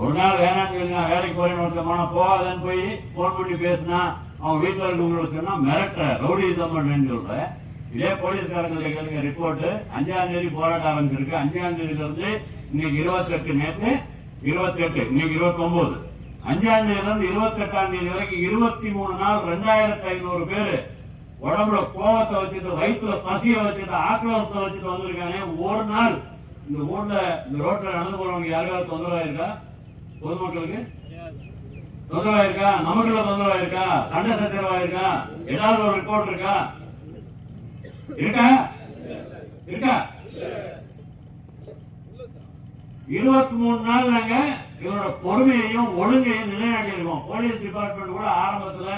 ஒரு நாள் வேணாம்னு சொல்லி நான் வேலைக்கு போறேன்னு ஒருத்தர் போனா போகாதன்னு போய் போன் பண்ணி பேசினா அவங்க வீட்டில் இருக்கவங்களுக்கு சொன்னா மிரட்டுற, ரவுடிசம் பண்றேன்னு சொல்ற. இதே போலீஸ்காரங்களுக்கு ரிப்போர்ட் 5ஆம் தேதி போராட்டம் ஆரம்பிச்சிருக்கு. 5ஆம் தேதியில இருந்து இன்னைக்கு 28, நேற்று 28, இன்னைக்கு 29. 5ஆம் தேதியில இருந்து 28ஆம் தேதி வரைக்கும் 23 நாள் 2500 பேரு உடம்புல கோவத்தை வச்சுட்டு, வயிற்றுல பசிய வச்சுட்டு, ஆக்ரோஷத்தை வச்சுட்டு வந்திருக்காங்க. ஒரு நாள் இந்த ஊர்ல இந்த ரோட்ல நடந்து போறவங்க யாருக்காவது தொந்தரவாயிருக்கா? பொதுமக்களுக்கு தொந்தரவாயிருக்கா? நமக்குள்ள தொந்தரவாயிருக்கா? சண்டை சச்சரவாயிருக்கா? ஏதாவது ஒரு ரிப்போர்ட் இருக்கா? இருக்கா? 23 நாள் நாங்க இவரோட பொறுமையையும் ஒழுங்கையும் நிலைநாட்டியிருக்கோம். போலீஸ் டிபார்ட்மெண்ட் கூட ஆரம்பத்துல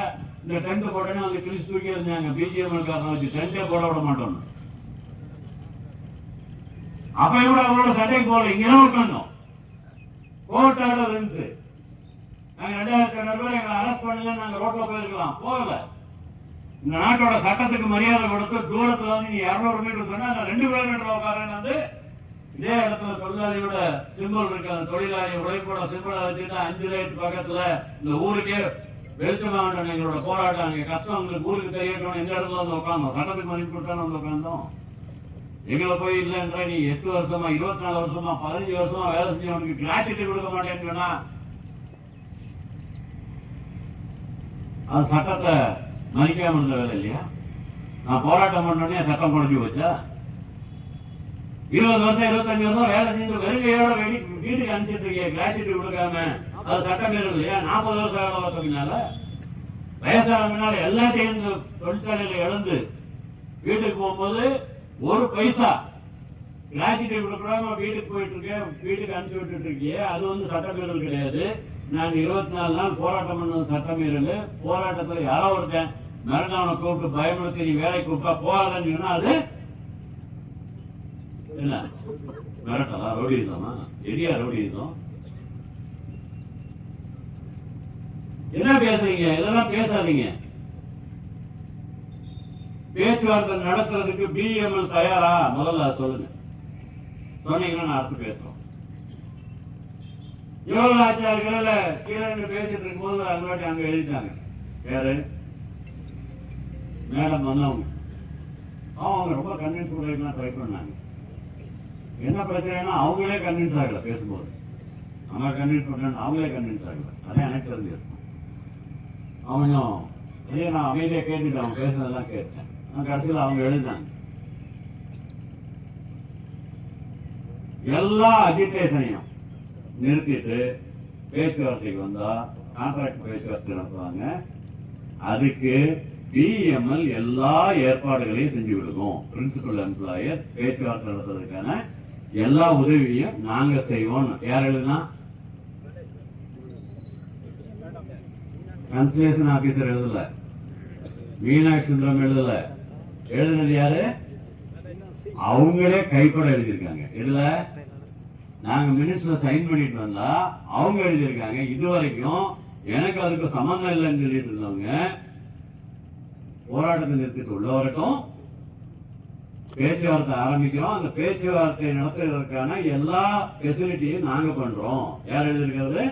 இந்த டென்ட் போட்டேன்னு வந்து கிழிச்சு தூக்கி இருந்தாங்க. பிஜிஎம் காரணம் வச்சு டென்ட்டே போட விட மாட்டோம். அப்ப கூட அவரோட சட்டைக்கு போகல, இங்கதான் உட்காந்தோம். கோர்ட் ஆர்டர் இருந்துச்சு. நாங்க 2200 ரூபாய் எங்களை அரெஸ்ட் பண்ணல, நாங்க ரோட்ல போயிருக்கலாம், போகல. இந்த நாட்டோட சட்டத்துக்கு மரியாதை கொடுத்து தூரத்துல வந்து நீ 200 மீட்டர் சொன்னா 2 கிலோமீட்டர் உட்காரன்னு வந்து இதே இடத்துல தொழிலாளியோட சிம்பிள் இருக்கு. அந்த தொழிலாளி உழைப்போட சிம்பிளை வச்சுட்டு 5 லைட் பக்கத்துல இந்த ஊருக்கே வெளிச்சமா வேண்டாம் எங்களோட போராட்டம். எங்க கஷ்டம் உங்களுக்கு ஊருக்கு தெரியட்டும். எந்த இடத்துல வந்து உட்காந்தோம், சட்டத்துக்கு மதிப்பு கொடுத்தான்னு வந்து உட்காந்தோம். எங்களை போய் இல்லைன்ற நீ 8 வருஷமா 24 வருஷமா 15 வருஷமா வேலை செஞ்சவனுக்கு கிராச்சுட்டி கொடுக்க மாட்டேன்னு சொன்னா அது சட்டத்தை மதிக்காம இருந்த வேலை இல்லையா? நான் போராட்டம் பண்ணோடனே சட்டம் குறைஞ்சி போச்சா? 20 வருஷம் 25 வருஷம் வேலை செஞ்சு வெறுங்கையோட வீட்டுக்கு அனுப்பிச்சிட்டு இருக்கீங்க, கிராச்சுட்டி கொடுக்காம, அது சட்டம் மீறல் இல்லையா? 40 வருஷம் வேலை பார்த்ததுனால வயசானதுனால எல்லாத்தையும் தொழிற்சாலையில இழந்து வீட்டுக்கு போகும்போது ஒரு பைசா கிராச்சுட்டி கொடுக்காம வீட்டுக்கு போயிட்டு இருக்கேன், வீட்டுக்கு அனுப்பி விட்டுட்டு இருக்கியே, அது வந்து சட்டமீறல் கிடையாது. நான் 24 நாள் போராட்டம் பண்ணது சட்டமீறல். போராட்டத்தில் யாரோ ஒருத்தன் மிரண்டவனை கூப்பிட்டு பயமுறுத்தி நீ வேலைக்கு கூப்பிட்டா போகாதன்னு சொன்னா அது என்ன மிரட்டலா? ரவுடிசமா? எரியா ரவுடிசம்? என்ன பேசுறீங்க? இதெல்லாம் பேசாதீங்க. பேச்சுவார்த்தை நடத்துறதுக்கு பிஎம்எல் தயாரா? முதல்ல சொல்லுங்க. சொன்னீங்கன்னா நான் அடுத்து பேசுறோம். இவ்வளவு ஆட்சியாளர்கள கீழே பேசிட்டு இருக்கும்போது அங்கே அங்க எழுதிட்டாங்க. வேறு மேடம் வந்தவங்க அவங்க ரொம்ப கன்வின்ஸ் பண்ணுறதுக்கு ட்ரை பண்ணாங்க. என்ன பிரச்சனைனா அவங்களே கன்வின்ஸ் ஆகல. பேசும்போது அவங்க கன்வின்ஸ் பண்ண அவங்களே கன்வின்ஸ் ஆகல. அதே எனக்கு தெரிஞ்சிருக்கும். அவனும் இதே நான் அமைதியாக கேட்டுட்டு அவங்க பேசுனதெல்லாம் கேட்டேன். கடைசியில் அவங்க எழுதினாங்க, எல்லா அஜிடேஷனையும் நிறுத்திட்டு பேச்சுவார்த்தைக்கு வந்தா கான்ட்ராக்ட் பேச்சுவார்த்தை நடத்துவாங்க. அதுக்கு பிஎம்எல் எல்லா ஏற்பாடுகளையும் செஞ்சு விடுவோம். பிரின்சிபல் எம்ப்ளாயர் பேச்சுவார்த்தை நடத்துறதுக்கான எல்லா உதவியும் நாங்க செய்வோம். யார் எழுதுனா? கன்சல்டேஷன் ஆபீசர் எழுதல, மீனாட்சி சுந்தரம் எழுதல. எழுதுனது யாரு? அவங்களே கைப்பட எழுதியிருக்காங்க. இதுல நாங்க மினிஸ்டர்ல சைன் பண்ணிட்டு வந்தா அவங்க எழுதியிருக்காங்க. இதுவரைக்கும் எனக்கு அதுக்கு சம்பந்தம் இல்லைன்னு சொல்லிட்டு இருந்தவங்க போராட்டத்தை நிறுத்திட்டு உள்ள வரைக்கும் பேச்சுவார்த்தை ஆரம்பிக்கிறோம். அந்த பேச்சுவார்த்தை நடத்துவதற்கான எல்லா பெசிலிட்டியும் நாங்க பண்றோம். யார் எழுதியிருக்கிறது?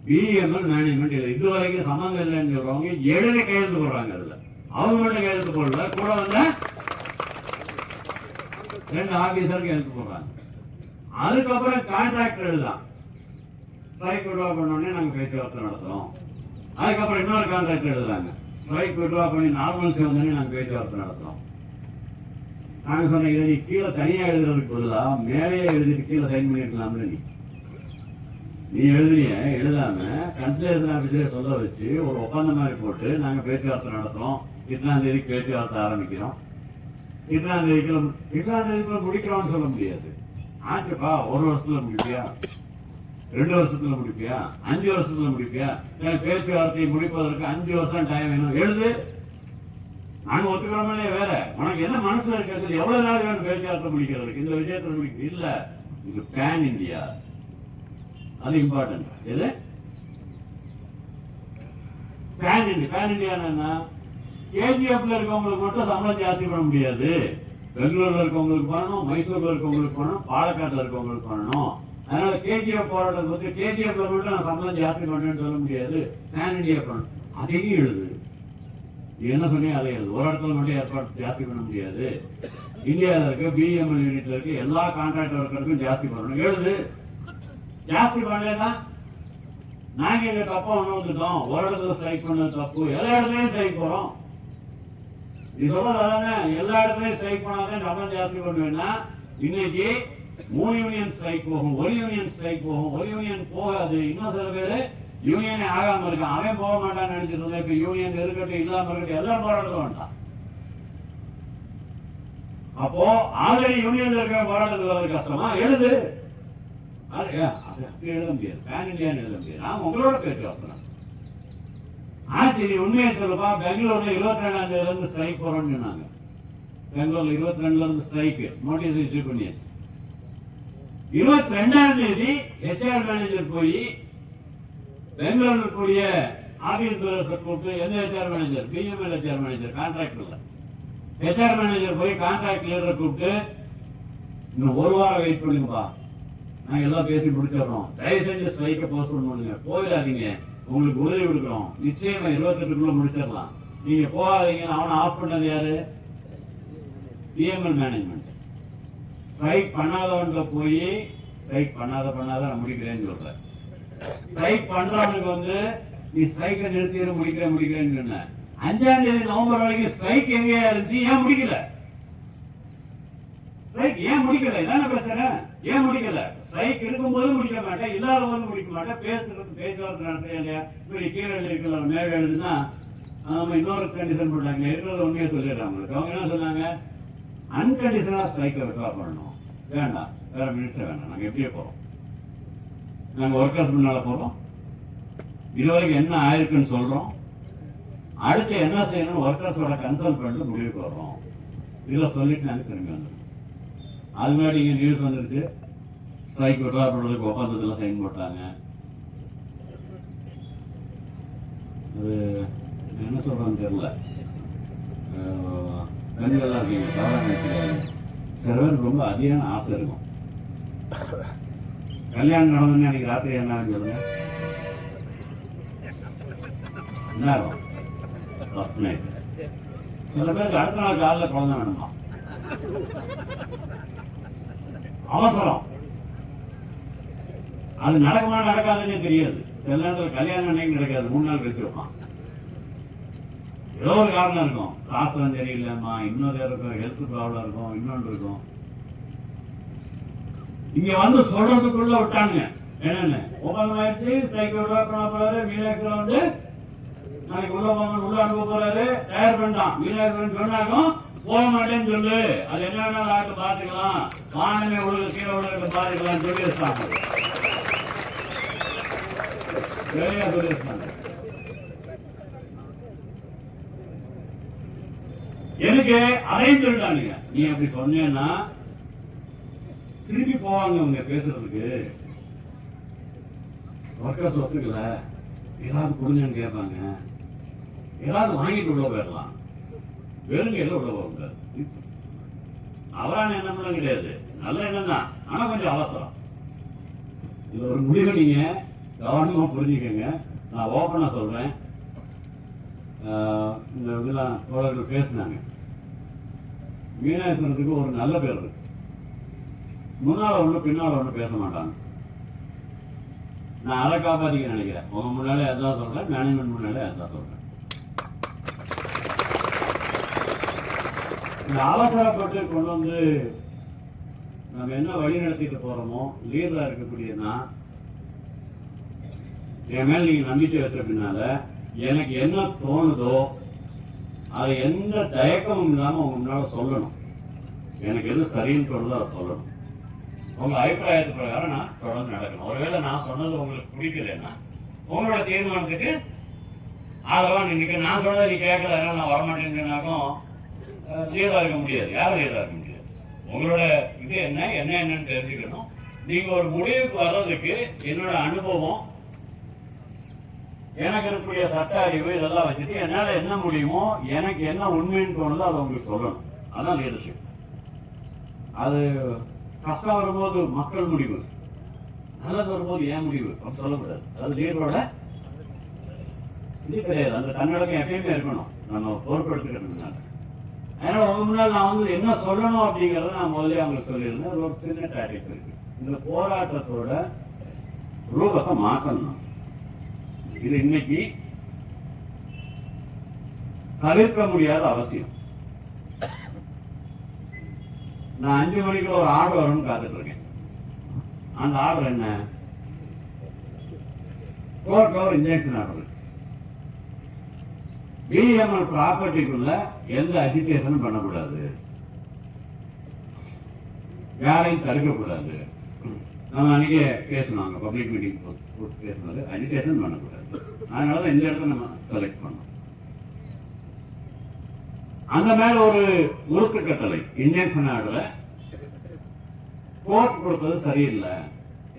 PML management. இதுவரைக்கும் சம்பந்தம் இல்லைன்னு சொல்றவங்க எழுதி கையெழுத்து போடுறாங்க. அதுல அவங்க மட்டும் கையெழுத்து போடல, கூட வந்த 2 ஆபீசருக்கு கையெழுத்து போடுறாங்க. அதுக்கப்புறம் கான்ட்ராக்டர் எழுதலாம். ஸ்ட்ரைக் விட்ரா பண்ணோடனே நாங்கள் பேச்சுவார்த்தை நடத்துகிறோம். அதுக்கப்புறம் இன்னொரு கான்ட்ராக்ட் எழுதுறாங்க, ஸ்ட்ரைக் விட்ரா பண்ணி நார்மல்ஸி வந்தோடனே நாங்கள் பேச்சுவார்த்தை நடத்துகிறோம். நாங்கள் சொன்னோம், இதை நீ கீழே தனியாக எழுதுறதுக்கு பதிலாக மேலேயே எழுதிட்டு கீழே சைன் பண்ணியிருக்கலாம்ல. நீ எழுதிய எழுதாம கன்சல்டேஷன் ஆஃபீஸரே சொல்ல வச்சு ஒரு ஒப்பந்தம் மாதிரி போட்டு நாங்கள் பேச்சுவார்த்தை நடத்துகிறோம், இத்தனாம் தேதிக்கு பேச்சுவார்த்தை ஆரம்பிக்கிறோம், இத்தனாம் தேதிக்குள்ள முடிக்கிறோம்னு சொல்ல முடியாது. ஆச்சுப்பா, ஒரு வருஷத்துல முடிப்பியா, 2 வருஷத்துல முடிப்பியா, 5 வருஷத்துல முடிப்பியா? பேச்சுவார்த்தையை முடிப்பதற்கு 5 வருஷம் டைம் வேணும், எழுது. நாங்க ஒத்துக்கிறோமே வேற, உனக்கு என்ன மனசுல இருக்கிறது, எவ்வளவு நாள் வேணும் பேச்சுவார்த்தை முடிக்கிறதுக்கு, இந்த விஷயத்துல முடிக்க இல்ல. இது பேன் இந்தியா, அது இம்பார்ட்டன்ட். எது பேன் இந்தியா? பேன் இந்தியா என்ன? கேஜிஎஃப்ல இருக்கவங்களுக்கு மட்டும் சம்பளம் ஜாஸ்தி பண்ண முடியாது, பெங்களூர்ல இருக்கவங்களுக்கு பண்ணணும், மைசூர்ல இருக்கவங்களுக்கு பண்ணணும், பாலக்காட்டுல இருக்கவங்களுக்கு பண்ணணும். அதனால கேஜிஎஃப் போராட்டத்தை பத்தி கேஜிஎஃப்ல மட்டும் நான் சம்பளம் ஜாஸ்தி பண்ணுறேன்னு சொல்ல முடியாது, பேன் இந்தியா பண்ணணும். அதையும் எழுது. என்ன சொன்னீங்க அதை எழுது. ஒரு இடத்துல மட்டும் ஏற்பாடு ஜாஸ்தி பண்ண முடியாது, இந்தியாவில் இருக்க பிஎம்எல் யூனிட்ல இருக்க எல்லா கான்ட்ராக்ட் ஒர்க்கருக்கும் ஜாஸ்தி பண்ணணும், எழுது. ஜாஸ்தி பண்ணலன்னா நாங்க எங்க தப்பா ஒண்ணு வந்துட்டோம், ஒரு இடத்துல ஸ்ட்ரைக் பண்ணது தப்பு, எல்லா இடத்துலயும் ஸ்ட்ரைக் போறோம். நீ சொல்றதானே எல்லா இடத்துலயும் ஸ்ட்ரைக் பண்ணாதான் சம்பளம் ஜாஸ்தி பண்ணுவேன்னா, இன்னைக்கு 3 யூனியன் ஸ்ட்ரைக் போகும், 1 யூனியன் ஸ்ட்ரைக் போகும், 1 யூனியன் போகாது. இன்னும் சில பேரு யூனியனே ஆகாம இருக்கான், அவன் போக மாட்டான்னு நினைச்சிட்டு இருந்தா இப்ப யூனியன் இருக்கட்டும் இல்லாம இருக்கட்டும் எல்லாம் போராட வேண்டாம். அப்போ ஆல்ரெடி யூனியன்ல இருக்க போராட்டத்துக்கு வர்றது கஷ்டமா? எழுது. எழுத முடியாது, பேன் இந்தியான்னு எழுத முடியாது. நான் உங்களோட பேச்சுவார்த்தை. சரி, உண்மையை சொல்லுப்பா, பெங்களூர்ல 22ஆம் தேதியில இருந்து ஸ்ட்ரைக் போறோம்னு சொன்னாங்க. பெங்களூர்ல 22ல இருந்து ஸ்ட்ரைக் நோட்டீஸ் இஷ்யூ பண்ணியாச்சு. 22ஆம் தேதி ஹெச்ஆர் மேனேஜர் போய் பெங்களூர்ல கூடிய ஆபீஸ் கூப்பிட்டு, எந்த HR manager? BML HR manager, கான்ட்ராக்டர்ல ஹெச்ஆர் மேனேஜர் போய் கான்ட்ராக்ட் லீடரை கூப்பிட்டு, இன்னும் 1 வாரம் வெயிட் பண்ணுங்கப்பா, நாங்க எல்லாம் பேசி முடிச்சிடறோம், தயவு செஞ்சு ஸ்ட்ரைக்கை போஸ்ட்போன் பண்ணுங்க, போயிடாதீங்க, உங்களுக்கு உதவி கொடுக்குறோம், நிச்சயமா 28க்குள்ள முடிச்சிடலாம், நீங்க போகாதீங்க. அவனை ஆஃப் பண்ணது யாரு? PML management. ஸ்ட்ரைக் பண்ணாதவன்ல போய் ஸ்ட்ரைக் பண்ணாத நான் முடிக்கிறேன்னு சொல்றேன். ஸ்ட்ரைக் பண்றவனுக்கு வந்து நீ ஸ்ட்ரைக்கை நிறுத்தி முடிக்கிறேன்னு சொன்ன. 5ஆம் தேதி நவம்பர் வரைக்கும் ஸ்ட்ரைக் எங்கேயா இருந்துச்சு, ஏன் முடிக்கல? ஸ்ட்ரைக் ஏன் முடிக்கல? இதான பிரச்சனை. ஏன் முடிக்கல? ஸ்ட்ரைக் இருக்கும்போது முடிக்க மாட்டேன், இல்லாத போது முடிக்க மாட்டேன். பேச்சுவார்த்தை நடத்த இல்லையா? இப்படி கீழே இருக்கிற மேல எழுதுனா நம்ம இன்னொரு கண்டிஷன் போட்டாங்க, இருக்கிறத உண்மையை சொல்லிடுறாங்க. அவங்க என்ன சொன்னாங்க? அன்கண்டிஷனலா ஸ்ட்ரைக்கை ரெக்கார்ட் பண்ணணும், வேண்டாம் வேற மினிஸ்டர் வேண்டாம், நாங்க எப்படியே போறோம், நாங்க ஒர்க்கர்ஸ் முன்னால போறோம், இதுவரைக்கும் என்ன ஆயிருக்குன்னு சொல்றோம், அடுத்து என்ன செய்யணும் ஒர்க்கர்ஸோட கன்சல்ட் பண்ணிட்டு முடிவுக்கு வர்றோம். இதில் சொல்லிட்டு நாங்கள் திரும்பி வந்துடும். அது மாதிரி இங்கே நியூஸ் வந்துருச்சு, ஸ்ட்ரைக் விட்ரா பண்ணுறதுக்கு ஒப்பந்தத்தில் சைன் போட்டாங்க. அது என்ன சொல்கிறோன்னு தெரியல. பெண்கள்லாம் இருக்கீங்க, தவறாக நினைச்சுக்காங்க. சில பேருக்கு ரொம்ப அதிகமான ஆசை இருக்கும். கல்யாணம் நடந்ததுன்னு அன்னைக்கு ராத்திரி என்ன சொல்லுங்க, நேரம் ஃபர்ஸ்ட் நைட். சில பேருக்கு அடுத்த நாள் காலையில் குழந்தை வேணுமா, அவசரம். அது நடக்குமா நடக்காதுன்னே தெரியாது. சில நேரத்தில் கல்யாணம் அன்னைக்கு நடக்காது, 3 நாள் கழிச்சு வைப்பான். ஏதோ ஒரு காரணம் இருக்கும், சாஸ்திரம் சரியில்லைம்மா, இன்னொரு இருக்கும், ஹெல்த் ப்ராப்ளம் இருக்கும், இன்னொன்று இருக்கும். இங்க வந்து சொல்றதுக்குள்ள விட்டானுங்க. என்னன்னு ஒப்பந்தம் ஆயிடுச்சு, ஸ்ட்ரைக் போறாரு, மீனாட்சியில் வந்து நாளைக்கு உள்ள போங்க, உள்ள அனுப்ப போறாரு, தயார் பண்ணிட்டான். மீனாட்சி சொன்னாலும் போக மாட்டேன்னு சொல்லு, அது என்ன வேணாலும் ஆட்டு பாத்துக்கலாம், வானமே உள்ள கீழே உள்ள பாத்துக்கலாம் சொல்லி வச்சாங்க. வேலையா சொல்லி வச்சாங்க. எனக்கு அதையும் சொல்லிட்டானுங்க. நீ அப்படி சொன்னேன்னா திருப்பி போவாங்க அவங்க பேசுறதுக்கு. ஒர்க்கர்ஸ் ஒத்துக்கல, ஏதாவது கொடுங்கன்னு கேட்பாங்க, ஏதாவது வாங்கிட்டு உள்ள போயிடலாம், வெறுங்கையில உள்ள போக முடியாது. அவரான எண்ணம்லாம் கிடையாது, நல்ல எண்ணம் தான், ஆனா கொஞ்சம் அவசரம். இது ஒரு முடிவை நீங்க கவனமா புரிஞ்சுக்கங்க. நான் ஓப்பனா சொல்றேன், இந்த இதெல்லாம் தோழர்கள் பேசினாங்க. மீனாட்சனத்துக்கு ஒரு நல்ல பேர் இருக்கு, முன்னால ஒண்ணு பின்னால ஒண்ணு பேச மாட்டாங்க. நான் அதை காப்பாற்றிக்க நினைக்கிறேன். உங்க முன்னாலே அதான் சொல்றேன், மேனேஜ்மெண்ட் முன்னாலே அதான் சொல்றேன். இந்த அவசரப்பட்டு கொண்டு வந்து நம்ம என்ன வழி நடத்திட்டு போறோமோ, லீடரா இருக்கக்கூடியதுன்னா என் மேல நீங்க நம்பிக்கை வச்ச பின்னால எனக்கு என்ன தோணுதோ அதை எந்த தயக்கமும் இல்லாம உங்க முன்னால சொல்லணும். எனக்கு எது சரின்னு தோணுதோ அதை சொல்லணும். உங்க அபிப்பிராயத்து பிரகாரம் நான் தொடர்ந்து நடக்கணும். ஒருவேளை நான் சொன்னது உங்களுக்கு பிடிக்கலன்னா உங்களோட தீர்மானத்துக்கு அதெல்லாம் நீங்க நான் சொன்னதை நீ கேட்கல, அதனால நான் வரமாட்டேன்னாக்கும் லீடரா இருக்க முடியாது. யாரும் லீடரா இருக்க முடியாது. உங்களோட இது என்னன்னு தெரிஞ்சுக்கணும். நீங்க ஒரு முடிவுக்கு வர்றதுக்கு என்னோட அனுபவம், எனக்கு இருக்கக்கூடிய சட்ட அறிவு இதெல்லாம் வச்சுட்டு என்னால என்ன முடியுமோ, எனக்கு என்ன உண்மைன்னு தோணுதோ அதை உங்களுக்கு சொல்லணும். அதான் லீடர்ஷிப். அது கஷ்டம் வரும்போது மக்கள் முடிவு, நல்லது வரும்போது ஏன் முடிவு அப்படி சொல்லக்கூடாது. அது லீடரோட இது கிடையாது. அந்த தன்னடக்கம் எப்பயுமே இருக்கணும் நம்ம பொறுப்பெடுத்துக்கிறதுனால. அதனால உங்க முன்னால் நான் வந்து என்ன சொல்லணும் அப்படிங்கிறத நான் முதல்ல அவங்களுக்கு சொல்லியிருந்தேன். அது ஒரு சின்ன டாக்டிக்ஸ் இருக்கு. இந்த போராட்டத்தோட ரூபத்தை மாற்றணும். இது இன்னைக்கு தவிர்க்க முடியாத அவசியம். நான் 5 மணிக்கு ஒரு ஆர்டர் வரும்னு காத்துட்டு இருக்கேன். அந்த ஆர்டர் என்ன? கோர்ட்ல ஒரு இன்ஜெக்ஷன் ஆர்டர். பிஎம்எல் ப்ராப்பர்ட்டிக்குள்ள எந்த அஜிடேஷனும் பண்ணக்கூடாது, யாரையும் தடுக்கக்கூடாது. நம்ம அன்னைக்கே பேசணும், பப்ளிக் மீட்டிங் பேசுனது அஜிடேஷன் பண்ணக்கூடாது. அதனாலதான் இந்த இடத்துல நம்ம செலக்ட் பண்ணோம். அந்த மேல ஒரு உறுப்பு கட்டளை இன்ஜெக்ஷன் ஆர்டரை கோர்ட் கொடுத்தது சரியில்லை.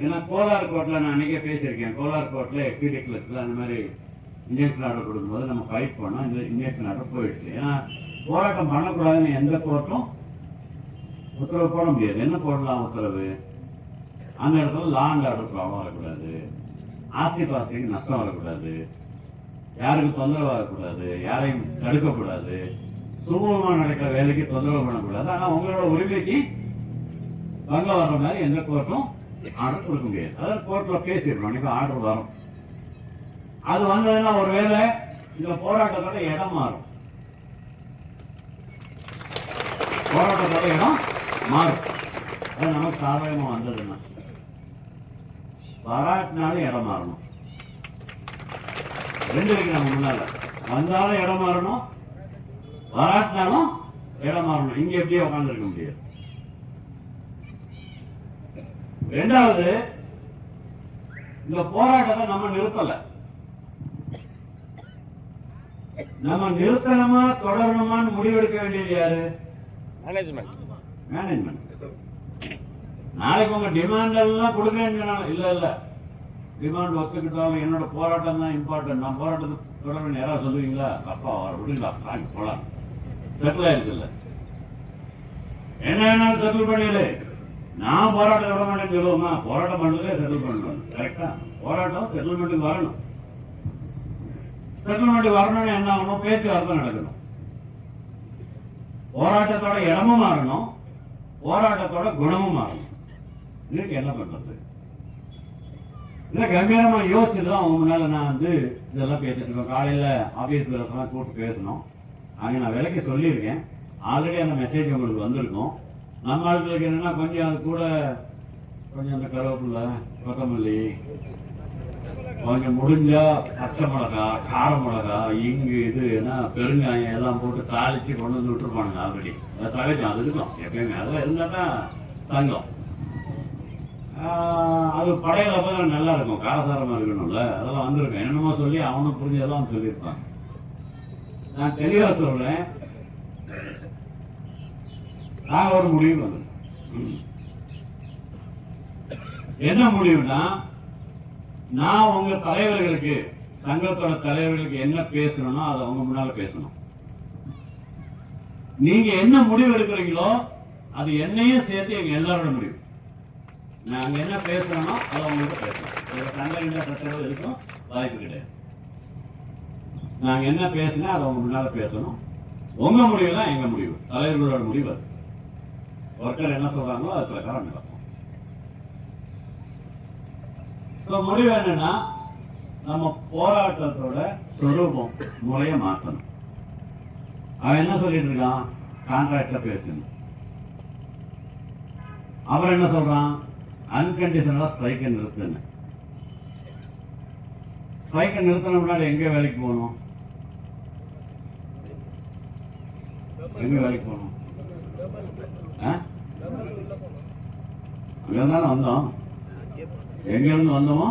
ஏன்னா கோலார் கோர்ட்ல நான் அன்னைக்கே பேசியிருக்கேன். கோலார் கோர்ட்ல எக்ஸிடிக் கிளஸ்ல அந்த மாதிரி இன்ஜெக்ஷன் ஆர்டர் கொடுக்கும்போது நம்ம ஃபைட் பண்ணோம். இந்த இன்ஜெக்ஷன் ஆர்டர் போயிடுச்சு. ஏன்னா போராட்டம் பண்ணக்கூடாதுன்னு எந்த கோர்ட்டும் உத்தரவு போட முடியாது. என்ன போடலாம் உத்தரவு? அந்த இடத்துல லா அண்ட் ஆர்டர் ப்ராப்ளம் வரக்கூடாது, ஆஸ்தி பாஸ்திக்கு நஷ்டம் வரக்கூடாது, யாருக்கும் தொந்தரவு வரக்கூடாது, யாரையும் தடுக்கக்கூடாது, சுமூகமாக நடக்கிற வேலைக்கு தொந்தரவு பண்ணக்கூடாது. ஆனால் உங்களோட உரிமைக்கு பங்கம் வர்ற மாதிரி எந்த கோர்ட்டும் ஆர்டர் கொடுக்க முடியாது. அதாவது கோர்ட்ல பேசிடணும், அன்னைக்கு ஆர்டர் வரும். அது வந்ததுன்னா ஒரு வேலை இந்த போராட்டத்தோட இடம் மாறும். போராட்டத்தோட இடம் மாறும். அது நமக்கு சாதகமா வந்ததுன்னா வராட்டினாலும் இடம் மாறணும். ரெண்டு இருக்கு நம்ம முன்னால. வந்தாலும் இடம் மாறணும், வராட்டினாலும் இடம் மாறணும். இங்க எப்படியே உட்கார்ந்து இருக்க முடியாது. ரெண்டாவது, இந்த போராட்டத்தை நம்ம நிறுத்தல. நம்ம நிறுத்தணுமா தொடரணுமான்னு முடிவெடுக்க வேண்டியது யாரு? மேனேஜ்மெண்ட். நாளைக்கு உங்க டிமாண்ட் எல்லாம் கொடுக்கறேன்னு இல்ல டிமாண்ட் ஒத்துக்கிட்டாலும் என்னோட போராட்டம் தான் இம்பார்ட்டன்ட், நான் போராட்டத்தை தொடர்பு யாராவது சொல்லுவீங்களா? அப்பா அவர் விடுங்களா போலாம், செட்டில் ஆயிடுச்சு. இல்ல என்ன வேணாலும் செட்டில் பண்ணிடு, நான் போராட்டம் விட மாட்டேன்னு சொல்லுவோமா? போராட்டம் பண்றதே செட்டில் பண்ணணும். கரெக்டா? போராட்டம் செட்டில்மெண்ட்டுக்கு வரணும். செட்டில்மெண்ட் வரணும்னு என்ன ஆகணும்? பேச்சுவார்த்தை நடக்கணும். போராட்டத்தோட இடமும் மாறணும், போராட்டத்தோட குணமும் மாறணும். இதுக்கு என்ன பண்றது? இதை கம்பீரமா யோசிச்சுதான் அவங்க முன்னால நான் வந்து இதெல்லாம் பேசிட்டு இருக்கோம். காலையில ஆபீஸ் பேரெல்லாம் கூப்பிட்டு பேசணும். அங்க நான் விலைக்கு சொல்லியிருக்கேன். ஆல்ரெடி அந்த மெசேஜ் உங்களுக்கு வந்திருக்கும். நம்ம ஆட்களுக்கு என்னன்னா கொஞ்சம் அது கூட கொஞ்சம் அந்த கருவேப்பிலை, கொத்தமல்லி, கொஞ்சம் முடிஞ்சா பச்சை மிளகா, கார மிளகா, இங்கு இது என்ன பெருங்காயம் எல்லாம் போட்டு தாளிச்சு கொண்டு வந்து விட்டுருப்பானுங்க. ஆல்ரெடி அது சகஜம், அது இருக்கும் எப்பயுமே. அதெல்லாம் இருந்தா தான் தங்கம். அது படையில போய் நல்லா இருக்கும், காரசாரமா இருக்கணும்ல. அதெல்லாம் வந்திருக்கும். என்னென்னமோ சொல்லி அவனும் புரிஞ்சதெல்லாம் சொல்லியிருப்பான். நான் தெளிவா சொல்றேன், நான் ஒரு முடிவு வந்து என்ன முடிவுனா, நான் உங்க தலைவர்களுக்கு, சங்கத்தோட தலைவர்களுக்கு என்ன பேசணும்னா அதை அவங்க முன்னால பேசணும். நீங்க என்ன முடிவு எடுக்கிறீங்களோ அது என்னையும் சேர்த்து எங்க எல்லாரோட முடிவு. நாங்க என்ன பேசணுமோ அதை அவங்கள்ட்ட பேசணும். சங்க பிரச்சனை இருக்கும் வாய்ப்பு கிடையாது. நாங்க என்ன பேசினா அதை அவங்க முன்னால பேசணும். உங்க முடிவு தான் எங்க முடிவு, தலைவர்களோட முடிவு. அது ஒருத்தர் என்ன சொல்றாங்களோ அது பிரகாரம் நடக்கும். முடிவு என்னன்னா நம்ம போராட்டத்தோட சொரூபம் முறைய மாற்றணும். அவன் என்ன சொல்லிட்டு இருக்கான்? கான்ட்ராக்ட பேசணும். அவன் என்ன சொல்றான்? அன்கண்டிஷனலா ஸ்ட்ரைக்கை நிறுத்துன்னு. ஸ்ட்ரைக்கை நிறுத்தின முன்னாடி எங்க வேலைக்கு போகணும்? எங்க வேலைக்கு போகணும்? அங்கதானே வந்தோம். எங்க இருந்து வந்தோமோ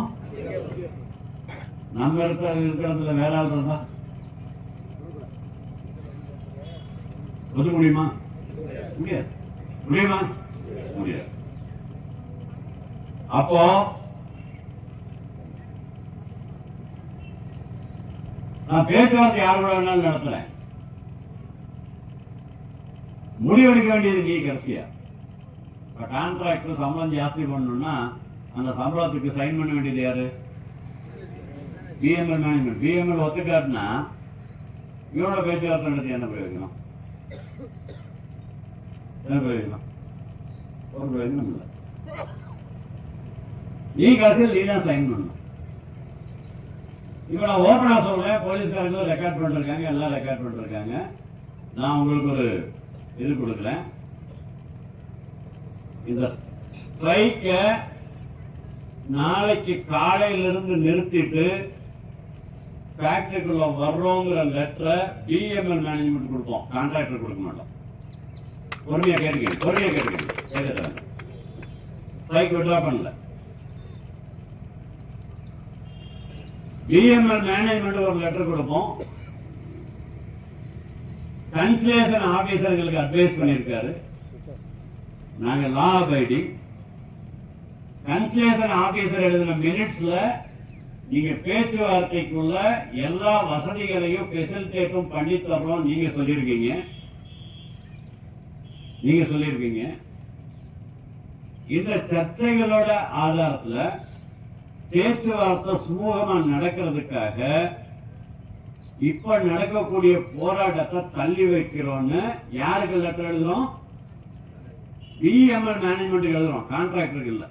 நம்ம இருக்கிறதுல வேற ஆள் இருந்தா ஒதுக்க முடியுமா? முடியாது. முடியுமா? முடியாது. அப்போ நான் பேச்சுவார்த்தை யார் கூட வேணாலும் நடத்துறேன். முடிவெடுக்க வேண்டியது நீ கடைசியா. இப்ப கான்ட்ராக்டர் சம்பளம் ஜாஸ்தி பண்ணணும்னா அந்த சம்பளத்துக்கு சைன் பண்ண வேண்டியது யாரு? PML management. பிஎம்எல் ஒத்துக்காட்டுனா இவனோட பேச்சுவார்த்தை நடத்தி என்ன பிரயோஜனம்? என்ன பிரயோஜனம்? ஒரு பிரயோஜனம் இல்லை. நீ கடைசியில் நீ தான் சைன் பண்ணணும். இப்ப நான் ஓப்பனா சொல்றேன், போலீஸ்காரங்களும் ரெக்கார்ட் பண்ணிருக்காங்க, எல்லாம் ரெக்கார்ட் பண்ணிருக்காங்க. நான் உங்களுக்கு ஒரு இது கொடுக்குறேன். இந்த ஸ்ட்ரைக்க நாளைக்கு காலையிலிருந்து நிறுத்திட்டு ஃபேக்டரிக்குள்ள வர்றோங்கிற லெட்டரை பிஎம்எல் மேனேஜ்மெண்ட் கொடுப்போம், கான்ட்ராக்டர் கொடுக்க மாட்டோம். பொறுமையா கேட்டுக்கங்க. ஸ்ட்ரைக் விட்ரா பண்ணல. பிஎம்எல் மேனேஜ்மெண்ட் ஒரு லெட்டர் கொடுப்போம். கன்சலேஷன் ஆபீசர்களுக்கு அட்வைஸ் பண்ணியிருக்காரு. நாங்க லா அபைடிங். கன்சலேஷன் ஆபீசர் எழுதின மினிட்ஸ்ல நீங்க பேச்சுவார்த்தைக்குள்ள எல்லா வசதிகளையும் ஃபெசிலிட்டேட்டும் பண்ணி தர்றோம் நீங்க சொல்லியிருக்கீங்க. இந்த சர்ச்சைகளோட ஆதாரத்துல பேச்சுவார்த்தை சுமூகமா நடக்கிறதுக்காக இப்ப நடக்கக்கூடிய போராட்டத்தை தள்ளி வைக்கிறோம்னு யாருக்கு லெட்டர் எழுதுறோம்? பிஎம்எல் மேனேஜ்மெண்ட் எழுதுறோம், கான்ட்ராக்டருக்கு இல்ல.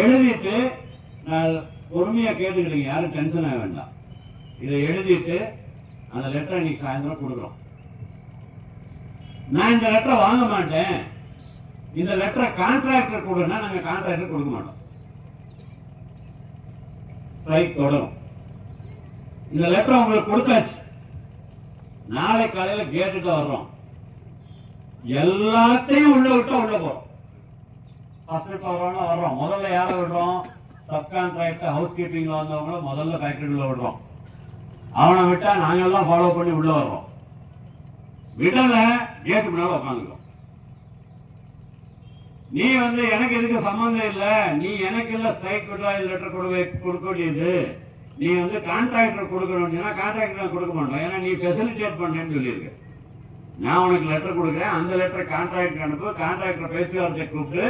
எழுதிட்டு பொறுமையா கேட்டுக்கிட்டீங்க, யாரும் டென்ஷன் ஆக வேண்டாம். இதை எழுதிட்டு அந்த லெட்டரை இன்னைக்கு சாயந்தரம் கொடுக்குறோம். நான் இந்த லெட்டரை வாங்க மாட்டேன், இந்த லெட்டரை கான்ட்ராக்டர் கொடுனா நாங்க கான்ட்ராக்டர் கொடுக்க மாட்டோம். ஸ்ட்ரைக் தொடரும். இந்த லெட்டர் உங்களுக்கு கொடுத்தாச்சு. நாளை காலையில கேட்டுட்டு வர்றோம். எல்லாத்தையும் உள்ள விட்டா உள்ள போறோம். வர்றோம். முதல்ல யாரை விடுறோம்? சப் கான்ட்ராக்டர் ஹவுஸ் கீப்பிங்ல வந்தவங்கள முதல்ல ஃபேக்டரிக்குள்ள விடுறோம். அவனை விட்டா நாங்க எல்லாம் ஃபாலோ பண்ணி உள்ள வர்றோம். விடல கேட்டு முன்னால உட்காந்துக்கிறோம். நீ எனக்கு எதுக்கு சம்பந்தம் இல்ல, நீ எனக்கு இல்ல ஸ்ட்ரைக் விட்ராயல் லெட்டர் கொடுக்க வேண்டியது, நீ கான்ட்ராக்டர் கொடுக்கணும். கான்ட்ராக்டர் கொடுக்க மாட்டோம், ஏன்னா நீ ஃபெசிலிட்டேட் பண்ணேன்னு சொல்லியிருக்க. நான் உனக்கு லெட்டர் கொடுக்குறேன், அந்த லெட்டர் கான்ட்ராக்டர் அனுப்பு. கான்ட்ராக்டர் பேச்சுவார்த்தை கூப்பிட்டு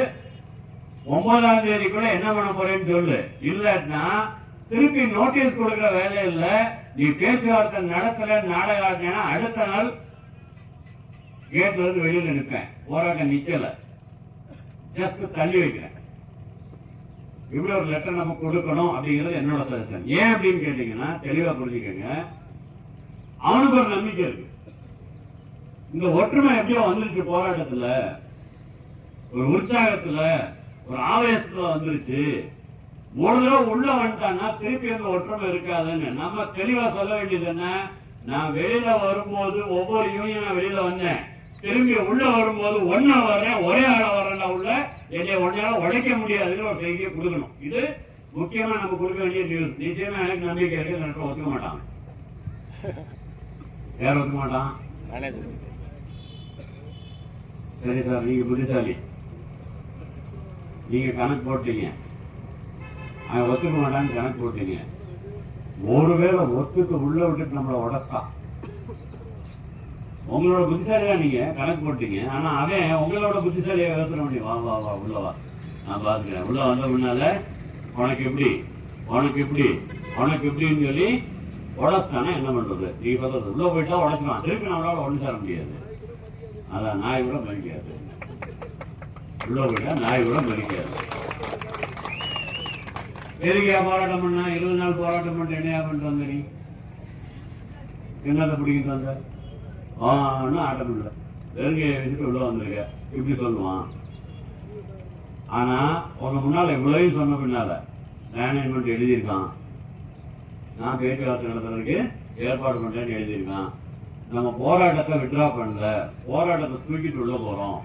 9ஆம் தேதிக்குள்ள என்ன பண்ண போறேன்னு சொல்லு. இல்லன்னா திருப்பி நோட்டீஸ் கொடுக்கிற வேலை இல்ல. நீ பேச்சுவார்த்தை நடத்தல, நாடகம் ஆடினா அடுத்த நாள் கேட்ல இருந்து வெளியில நிற்பேன். போராட்டம் நிக்கல, ஜஸ்ட் தள்ளி வைக்கிறேன். இப்படி ஒரு லெட்டர் நம்ம கொடுக்கணும் அப்படிங்கிறது என்னோட சஜஷன். ஏன் அப்படின்னு கேட்டீங்கன்னா தெளிவா புரிஞ்சுக்கங்க. அவனுக்கு ஒரு நம்பிக்கை இருக்கு. இந்த ஒற்றுமை எப்படியோ வந்துருச்சு, போராட்டத்துல ஒரு உற்சாகத்துல ஒரு ஆவேசத்துல வந்துருச்சு. ஒரு தடவை உள்ள வந்துட்டான்னா திருப்பி அந்த ஒற்றுமை இருக்காதுன்னு நம்ம தெளிவா சொல்ல வேண்டியது என்ன? நான் வெளியில வரும்போது ஒவ்வொரு யூனியனா வெளியில வந்தேன், திரும்பி உள்ள வரும்போது ஒன்னா வர்றேன், ஒரே ஆளா வர்றேன்டா உள்ள, என்னை ஒன்னால உடைக்க முடியாதுன்னு ஒரு செய்தியை கொடுக்கணும். இது முக்கியமா நம்ம கொடுக்க வேண்டிய நியூஸ். நிச்சயமா எனக்கு நம்பிக்கை இருக்கு, எனக்கு ஒத்துக்க மாட்டான். யார் ஒத்துக்க மாட்டான்? சரி சார், நீங்க புத்திசாலி, நீங்க கணக்கு போட்டீங்க, அவன் ஒத்துக்க மாட்டான்னு கணக்கு போட்டீங்க. ஒருவேளை ஒத்துக்கு உள்ள விட்டுட்டு நம்மளை உடச்சா உங்களோட புத்திசாலியா நீங்க கணக்கு போட்டீங்க. ஆனா அவன் உங்களோட புத்திசாலியா யோசனை பண்ணி வா வா வா உள்ளவா நான் பாத்துக்கிறேன், உள்ள வந்த முன்னால உனக்கு எப்படி எப்படின்னு சொல்லி உடச்சிட்டானா என்ன பண்றது? நீங்க சொல்றது உள்ள போயிட்டா உடச்சிக்கலாம், திருப்பி நம்மளால ஒண்ணு சேர முடியாது. அதான் நாய் கூட மதிக்காது, உள்ள போயிட்டா நாய் கூட மதிக்காது. எதுக்கையா போராட்டம் பண்ணா 20 நாள் போராட்டம் பண்ணிட்டு என்னையா பண்ணிட்டு வந்த நீ? என்னத்தை பிடிக்கிட்டு வந்த? ஆட்டம் இல்லை, வெறுங்கையை வச்சுட்டு உள்ள வந்திருக்க இப்படி சொல்லுவான். ஆனா உங்க முன்னால இவ்வளவு சொன்ன பின்னால மேனேஜ்மெண்ட் எழுதியிருக்கான், நான் பேச்சுவார்த்தை நடத்துறதுக்கு ஏற்பாடு பண்றேன்னு எழுதியிருக்கான். நம்ம போராட்டத்தை விட்ரா பண்ணல, போராட்டத்தை தூக்கிட்டு உள்ள போறோம்,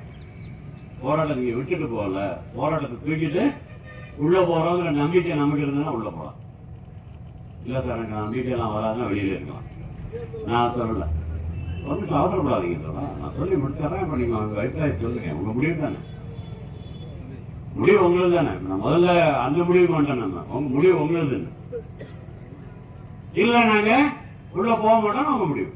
போராட்டத்தை நீங்க விட்டுட்டு போகல, போராட்டத்தை தூக்கிட்டு உள்ள போறோங்கிற நம்பிக்கை நமக்கு இருந்ததுன்னா உள்ள போகலாம். இல்ல சார் எனக்கு நம்பிக்கையெல்லாம் வராதுன்னா வெளியில இருக்கலாம். நான் சொல்லல, வந்து அவசரப்படாதீங்க சார், நான் சொல்லி முடிச்சாதான். இப்ப நீங்க உங்க அபிப்பிராயம் சொல்லுங்க, உங்க முடிவு தானே, முடிவு உங்களுக்கு தானே. நான் முதல்ல அந்த முடிவுக்கு வந்துட்டேன், நம்ம உங்க முடிவு உங்களுக்கு இல்ல, நாங்க உள்ள போக மாட்டோம் உங்க முடிவு.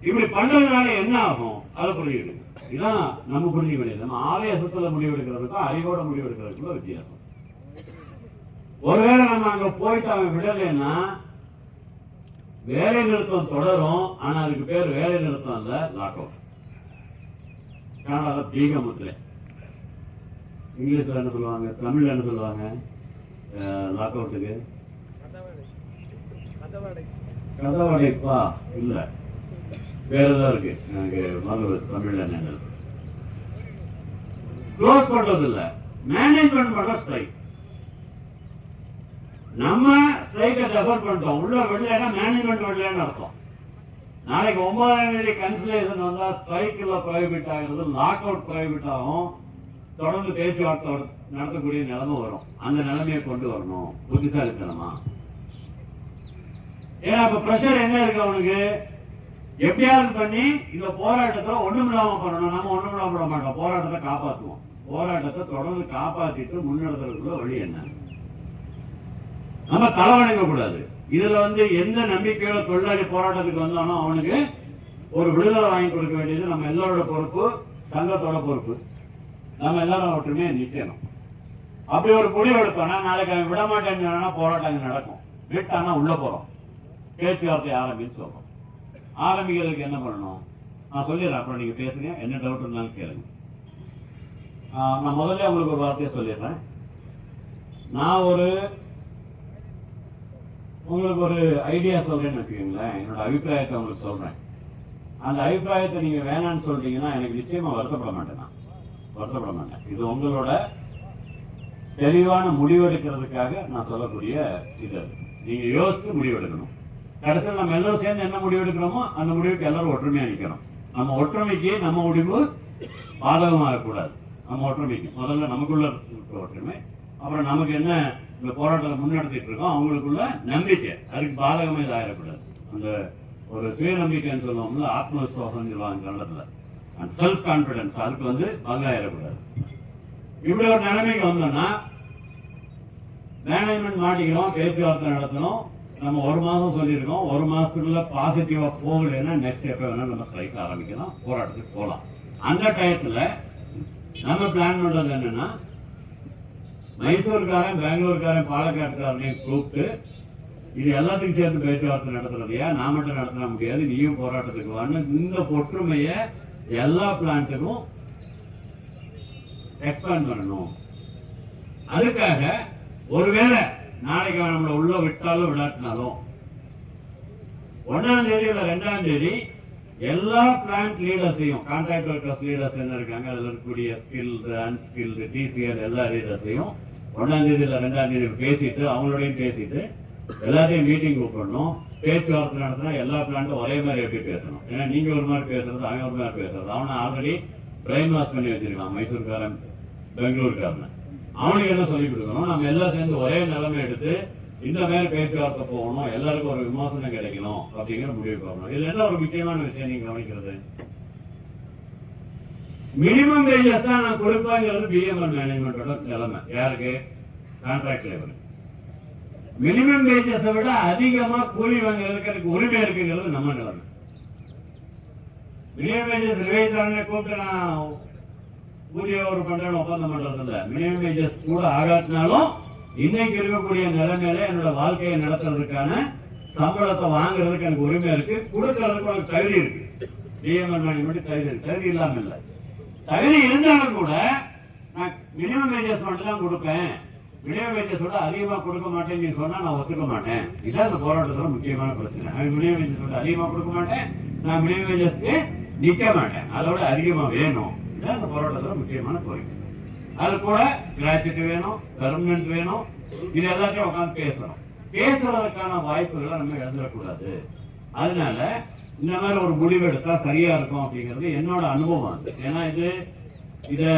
இப்படி பண்றதுனால என்ன ஆகும் அதை புரிஞ்சுக்கிடுங்க. இதுதான் நம்ம புரிஞ்சுக்க வேண்டியது. நம்ம ஆவேசத்துல முடிவு எடுக்கிறதுக்கும் அறிவோட முடிவு எடுக்கிறதுக்குள்ள வித்தியாசம். ஒருவேளை நம்ம அங்க போயிட்டு அவன் விடலைன்னா வேலை நிறுத்தம் தொடரும். ஆனா அதுக்கு பேர் வேலை நிறுத்தம் இல்ல, லாக் அவுட். கனடால பீகமுத்துல இங்கிலீஷ்ல என்ன சொல்லுவாங்க, தமிழ்ல என்ன சொல்லுவாங்க லாக் அவுட்டுக்கு? கதவடைப்பா இல்ல, வேற ஏதாவது இருக்கு. எனக்கு மறந்து தமிழ்ல என்ன க்ளோஸ் பண்றது இல்ல, மேனேஜ்மெண்ட் பண்ற ஸ்ட்ரைக். நம்ம ஸ்ட்ரைக்கை டெஃபர் பண்ணிட்டோம், உள்ள விடலைன்னா மேனேஜ்மெண்ட் விடலன்னு அர்த்தம். நாளைக்கு 9ஆம் தேதி கன்சலேஷன் வந்தா ஸ்ட்ரைக்ல ப்ரைவேட் ஆகிறது, லாக் அவுட் ப்ரைவேட் ஆகும். தொடர்ந்து பேச்சுவார்த்தை நடத்தக்கூடிய நிலைமை வரும். அந்த நிலைமையை கொண்டு வரணும் புத்திசாலித்தனமா. ஏன்னா இப்ப பிரஷர் என்ன இருக்கு அவனுக்கு, எப்படியாவது பண்ணி இந்த போராட்டத்தை ஒண்ணுமில்லாம பண்ணணும். நம்ம ஒண்ணுமில்லாம விட மாட்டோம், போராட்டத்தை காப்பாற்றுவோம். போராட்டத்தை தொடர்ந்து காப்பாற்றிட்டு முன்னெடுக்கிறதுக்குள்ள வழி என்ன? நம்ம தலைவணங்க கூடாது. இதுல எந்த நம்பிக்கையோட தொழிலாளி போராட்டத்துக்கு வந்தாலும் அவனுக்கு ஒரு விடுதலை வாங்கி கொடுக்க வேண்டியது நம்ம எல்லாரோட பொறுப்பு, சங்கத்தோட பொறுப்பு. நம்ம எல்லாரும் ஒற்றுமையா நிக்கணும். அப்படி ஒரு முடிவு எடுத்தோம்னா நாளைக்கு அவன் விட மாட்டேன்னு போராட்டம் நடக்கும். விட்டானா உள்ள போறோம், பேச்சுவார்த்தை ஆரம்பின்னு சொல்றோம். ஆரம்பிக்கிறதுக்கு என்ன பண்ணணும் நான் சொல்லிடுறேன், அப்புறம் நீங்க பேசுங்க, என்ன டவுட் இருந்தாலும் கேளுங்க. நான் முதல்ல உங்களுக்கு ஒரு வார்த்தையை சொல்லிடுறேன். நான் உங்களுக்கு ஒரு ஐடியா சொல்றேன்னு வச்சுக்கீங்களேன், என்னோட அபிப்பிராயத்தை உங்களுக்கு சொல்றேன். அந்த அபிப்பிராயத்தை நீங்க வேணான்னு சொல்றீங்கன்னா எனக்கு நிச்சயமா வருத்தப்பட மாட்டேன். இது உங்களோட தெளிவான முடிவெடுக்கிறதுக்காக நான் சொல்லக்கூடிய இது. நீங்க யோசிச்சு முடிவெடுக்கணும். கடைசியில் நம்ம எல்லாரும் சேர்ந்து என்ன முடிவெடுக்கிறோமோ அந்த முடிவுக்கு எல்லாரும் ஒற்றுமையா நிற்கணும். நம்ம ஒற்றுமைக்கு நம்ம முடிவு பாதகமாக கூடாது. நம்ம ஒற்றுமைக்கு முதல்ல நமக்குள்ள இருக்கிற ஒற்றுமை, அப்புறம் நமக்கு என்ன இந்த போராட்டத்தை முன்னெடுத்திட்டு இருக்கோம் அவங்களுக்குள்ள நம்பிக்கை, அதுக்கு பாதகமா இது ஆயிடக்கூடாது. அந்த ஒரு சுய நம்பிக்கைன்னு சொல்லுவோம்ல, ஆத்மவிசுவாசம் சொல்லுவாங்க கன்னடத்துல, செல்ஃப் கான்பிடன்ஸ், அதுக்கு பங்காயிடக்கூடாது. இப்படி ஒரு நிலைமைக்கு வந்தோம்னா மேனேஜ்மெண்ட் மாட்டிக்கிறோம், பேச்சுவார்த்தை நடத்தணும். நம்ம 1 மாதம் சொல்லியிருக்கோம், 1 மாசத்துக்குள்ள பாசிட்டிவா போகலைன்னா நெக்ஸ்ட் எப்ப வேணா நம்ம ஸ்ட்ரைக் ஆரம்பிக்கலாம், போராட்டத்துக்கு போகலாம். அந்த டயத்துல நம்ம பிளான் பண்றது என்னன்னா, மைசூர்காரன், பெங்களூர்காரன், பாலக்காட்டுக்காரனையும் கூப்பிட்டு இது எல்லாத்துக்கும் சேர்த்து பேச்சுவார்த்தை நடத்துறதையா, நான் மட்டும் நடத்த முடியாது, நீயும் போராட்டத்துக்கு வான்னு இந்த ஒற்றுமைய எல்லா பிளான்ட்டுக்கும் எக்ஸ்பேண்ட் பண்ணணும். அதுக்காக ஒருவேளை நாளைக்கு நம்மளை உள்ள விட்டாலும் விடாட்டினாலும் 1ஆம் தேதி இல்ல 2ஆம் தேதி எல்லா பிளான்ட் லீடர்ஸையும், கான்ட்ராக்ட் ஒர்க்கர்ஸ் லீடர்ஸ் என்ன இருக்காங்க, அதுல இருக்கக்கூடிய ஸ்கில்டு, அன்ஸ்கில்டு, டிசிஎல் எல்லா லீடர்ஸையும் 1ஆம் தேதி இல்ல 2ஆம் தேதி பேசிட்டு அவங்களோடையும் பேசிட்டு எல்லாத்தையும் மீட்டிங் கூப்பிடணும். பேச்சுவார்த்தை நடத்தினா எல்லா பிளான்ட்டும் ஒரே மாதிரி எப்படி பேசணும். ஏன்னா நீங்க ஒரு மாதிரி பேசுறது, அவன் ஒரு மாதிரி பேசுறது, அவனை ஆல்ரெடி பிரெயின் வாஷ் பண்ணி வச்சிருக்கான் மைசூர்காரன், பெங்களூர்காரன். அவனுக்கு என்ன சொல்லி கொடுக்கணும், நம்ம எல்லாம் சேர்ந்து ஒரே நிலைமை எடுத்து இந்த மாதிரி பேச்சுவார்த்தை போகணும், எல்லாருக்கும் ஒரு விமர்சனம் கிடைக்கணும் அப்படிங்கிற முடிவு போகணும். இதுல என்ன ஒரு முக்கியமான விஷயம் நீங்க கவனிக்கிறது, மினிமம் வேஜஸ் தான் நான் கொடுப்பாங்கிறது பிஎம்எல் மேனேஜ்மெண்டோட நிலைமை. யாருக்கு? Contract labour. மினிமம் வேஜஸை விட அதிகமா கூலி வாங்குறதுக்கு எனக்கு உரிமை இருக்குங்கிறது நம்ம நிலைமை. மினிமம் வேஜஸ் ரிவைஸ் கூப்பிட்டு நான் ஊதிய ஒரு பண்றேன்னு ஒப்பந்தம் பண்றது இல்ல. மினிமம் வேஜஸ் கூட ஆகாட்டினாலும் இன்னைக்கு இருக்கக்கூடிய நிலைமையில என்னோட வாழ்க்கையை நடத்துறதுக்கான சம்பளத்தை வாங்குறதுக்கு எனக்கு உரிமை இருக்கு, கொடுக்கறதுக்கு எனக்கு தகுதி இருக்கு. பிஎம்எல் மேனேஜ்மெண்ட் தகுதி இருக்கு, தகுதி இல்லாம இல்ல. தகுதி இருந்தாலும் கூட நான் மினிமம் வேஜஸ் மட்டும் தான் கொடுப்பேன், மினிமம் வேஜஸ் விட அதிகமா கொடுக்க மாட்டேன்னு நீ சொன்னா நான் ஒத்துக்க மாட்டேன். இதான் இந்த போராட்டத்தோட முக்கியமான பிரச்சனை. மினிமம் வேஜஸ் விட அதிகமா கொடுக்க மாட்டேன், நான் மினிமம் வேஜஸ்க்கு நிக்க மாட்டேன், அதோட அதிகமா வேணும். இதான் இந்த போராட்டத்தோட முக்கியமான கோரிக்கை. அது கூட கிராஜுவேட் வேணும், பெர்மனன்ட் வேணும். இது எல்லாத்தையும் உட்காந்து பேசணும். பேசுறதுக்கான வாய்ப்புகளை நம்ம இழந்துடக்கூடாது. அதனால இந்த மாதிரி ஒரு முடிவு எடுத்தா சரியா இருக்கும் அப்படிங்கிறது என்னோட அனுபவம். ஏன்னா இத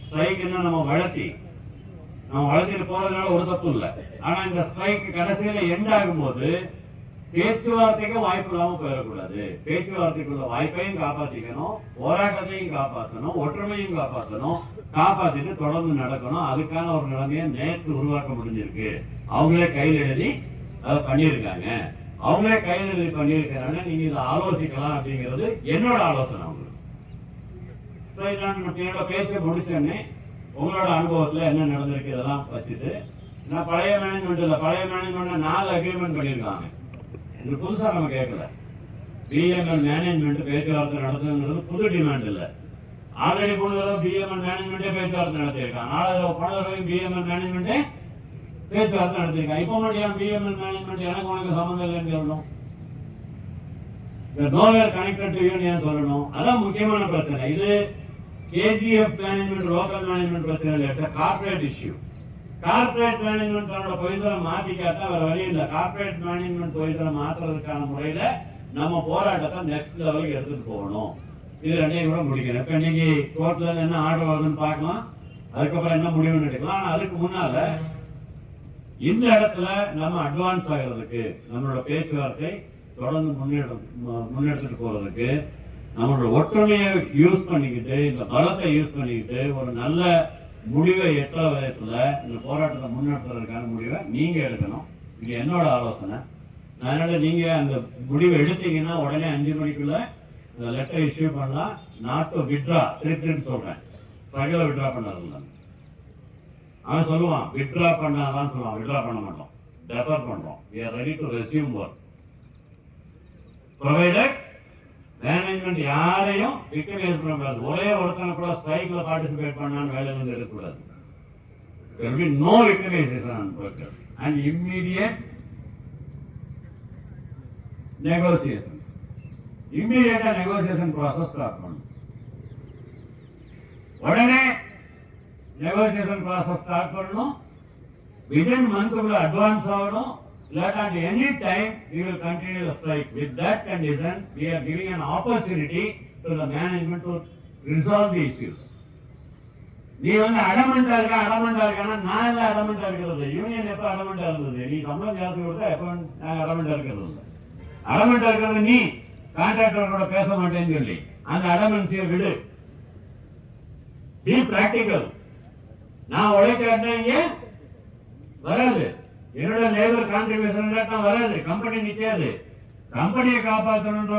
ஸ்ட்ரைக் என்ன நம்ம வளர்த்திட்டு போறதுனால ஒரு தப்பு இல்லை. ஆனா இந்த ஸ்ட்ரைக் கடைசியில எண்ட் ஆகும்போது பேச்சுவார்த்தைக்கு வாய்ப்பு இல்லாம போயிடக்கூடாது. பேச்சுவார்த்தைக்குள்ள வாய்ப்பையும் காப்பாத்திக்கணும், போராட்டத்தையும் காப்பாற்றணும், ஒற்றுமையும் காப்பாத்திட்டு தொடர்ந்து நடக்கணும். அதுக்கான ஒரு நிலைமையை நேற்று உருவாக்க முடிஞ்சிருக்கு. அவங்களே கையில் எழுதி அதை பண்ணியிருக்காங்க. நீங்க இதை ஆலோசிக்கலாம் அப்படிங்கிறது என்னோட ஆலோசனை. உங்களுக்கு என்னோட பேச்சை முடிச்சோன்னே உங்களோட அனுபவத்துல என்ன நடந்திருக்கு இதெல்லாம் வச்சுட்டு, நான் பழைய மேனேஜ்மெண்ட் 4 அக்ரிமெண்ட் பண்ணியிருக்காங்க. இது புதுசா நம்ம கேட்கல. பிஎம்எல் மேனேஜ்மெண்ட் பேச்சுவார்த்தை நடத்துங்கிறது புது டிமாண்ட் இல்ல. ஆல்ரெடி 3 தடவை பிஎம்எல் மேனேஜ்மெண்டே பேச்சுவார்த்தை நடத்தியிருக்காங்க. 4 தடவை பிஎம்எல் மேனேஜ்மெண்டே பேச்சுவார்த்தை நடத்திருக்காங்க. இப்ப மட்டும் பிஎம்எல் மேனேஜ்மெண்ட் எனக்கு உனக்கு சம்பந்தம் இல்லைன்னு சொல்லணும். நோவேர் கனெக்டட் டு யூனியன் சொல்லணும். அதான் முக்கியமான பிரச்சனை. இது கேஜிஎஃப் மேனேஜ்மெண்ட், லோக்கல் மேனேஜ்மெண்ட் பிரச்சனை இல்லை. Corporate issue. கார்பரேட் மேனேஜ்மெண்ட் தன்னோட பொசிஷனை மாத்திக்காட்டா வேற வழி இல்லை. கார்பரேட் மேனேஜ்மெண்ட் பொசிஷனை மாத்துறதுக்கான முறையில நம்ம போராட்டத்தை நெக்ஸ்ட் லெவலுக்கு எடுத்துட்டு போகணும். இது ரெண்டையும் கூட முடிக்கணும். இப்ப இன்னைக்கு கோர்ட்ல இருந்து என்ன ஆர்டர் வருதுன்னு பார்க்கலாம், அதுக்கப்புறம் என்ன முடிவுன்னு எடுக்கலாம். ஆனா அதுக்கு முன்னால இந்த இடத்துல நம்ம அட்வான்ஸ் ஆகிறதுக்கு, நம்மளோட பேச்சுவார்த்தை தொடர்ந்து முன்னெடுத்துட்டு போறதுக்கு, நம்மளோட ஒற்றுமையை யூஸ் பண்ணிக்கிட்டு, இந்த பலத்தை யூஸ் பண்ணிக்கிட்டு ஒரு நல்ல முடிவை எட்டுற விதத்துல இந்த போராட்டத்தை முன்னெடுத்துறதுக்கான முடிவை நீங்க எடுக்கணும். இது என்னோட ஆலோசனை. அதனால நீங்க அந்த முடிவை எடுத்தீங்கன்னா உடனே 5 மணிக்குள்ள இந்த லெட்டர் இஷ்யூ பண்ணலாம். நாட் டு வித்ரா, திருப்பின்னு சொல்றேன், பகல வித்ரா பண்ணாது. அவன் சொல்லுவான் வித்ரா பண்ணாதான் சொல்லுவான், வித்ரா பண்ண மாட்டோம், டெஃபர் பண்றோம். we are ready to resume work provided management யாரையும் விக்டிமைஸ் பண்ணக்கூடாது. ஒரே ஒருத்தனை கூட ஸ்ட்ரைக்ல பார்ட்டிசிபேட் பண்ணான்னு வேலையில இருந்து எடுக்கக்கூடாது. there will be no victimization on workers and immediate negotiations. immediate negotiation process start பண்ணணும். உடனே நெகோசியேஷன் ப்ராசஸ் ஸ்டார்ட் பண்ணணும். வித்தின் மந்த்க்குள்ள அட்வான்ஸ் ஆகணும். That at any time we will continue the strike. With that condition, we are giving an opportunity to the management to resolve the issues. நீ அடமெண்டா இருக்கானா? நான் எல்லாம் அடமெண்டா இருக்கிறது. Union எப்ப அடமெண்டா இருந்தது? நீ சம்பளம் ஜாஸ்தி கொடுத்தா எப்ப நாங்க அடமெண்டா இருக்கிறது இல்லை. அடமெண்டா இருக்கிறது நீ கான்ட்ராக்டரோட பேச மாட்டேன்னு சொல்லி அந்த அடமென்சியை விடு. Be practical. நான் உழைக்காட்டினா இங்க வராது. என்னோட லேபர் கான்ட்ரிபியூஷன் வராது. கம்பெனி நிக்காது. கம்பெனியை காப்பாற்றணுன்ற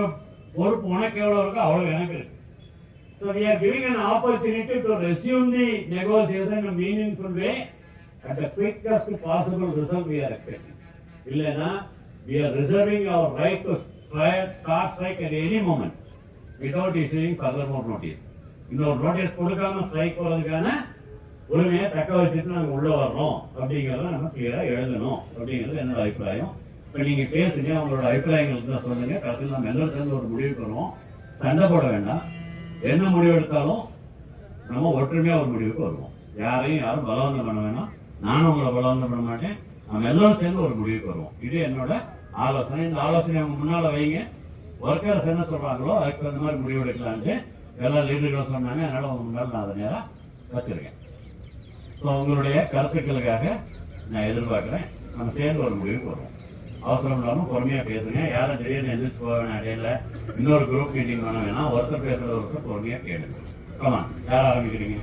பொறுப்பு உனக்கு எவ்வளவு இருக்கோ அவ்வளவு எனக்கு இருக்கு. So we are giving an opportunity to resume the negotiation in a meaningful way at the quickest possible result we are expecting. இல்லைன்னா we are reserving our right to start strike at any moment without issuing further more notice. இன்னொரு notice கொடுக்காம strike போறதுக்கான உரிமையை தக்க வச்சுட்டு நாங்கள் உள்ள வர்றோம் அப்படிங்கிறத நம்ம கிளியரா எழுதணும் அப்படிங்கிறது என்னோட அபிப்பிராயம். இப்ப நீங்க பேசுங்க, அவங்களோட அபிப்பிராயங்கள் தான் சொல்லுங்க. கடைசியில் நம்ம எல்லாரும் சேர்ந்து ஒரு முடிவுக்கு வருவோம். சண்டை போட வேண்டாம். என்ன முடிவு எடுத்தாலும் நம்ம ஒற்றுமையா ஒரு முடிவுக்கு வருவோம். யாரும் பலவந்தம் பண்ண வேணாம். நானும் உங்களை பலவந்தம் பண்ண மாட்டேன். நம்ம எல்லாரும் சேர்ந்து ஒரு முடிவுக்கு வருவோம். இது என்னோட ஆலோசனை. இந்த ஆலோசனை அவங்க முன்னால வைங்க. ஒர்க்கர்ஸ் என்ன சொல்றாங்களோ அதுக்கு அந்த மாதிரி முடிவு எடுக்கலான்ட்டு எல்லா லீடர்களும் சொன்னாங்க. அதனால உங்க முன்னாள் நான் அதை நேரம் வச்சிருக்கேன். ஸோ உங்களுடைய கருத்துக்களுக்காக நான் எதிர்பார்க்கிறேன். நம்ம சேர்ந்து ஒரு முடிவுக்கு வருவோம். அவசரம் இல்லாமல் பொறுமையாக பேசுங்க. யாரும் திடீர்னு எந்திரிச்சு போக வேணாம். இடையில இன்னொரு குரூப் மீட்டிங் பண்ண வேணாம். ஒருத்தர் பேசுகிற ஒருத்தர் பொறுமையாக கேளுங்க. கமான், யார் ஆரம்பிக்கிறீங்க?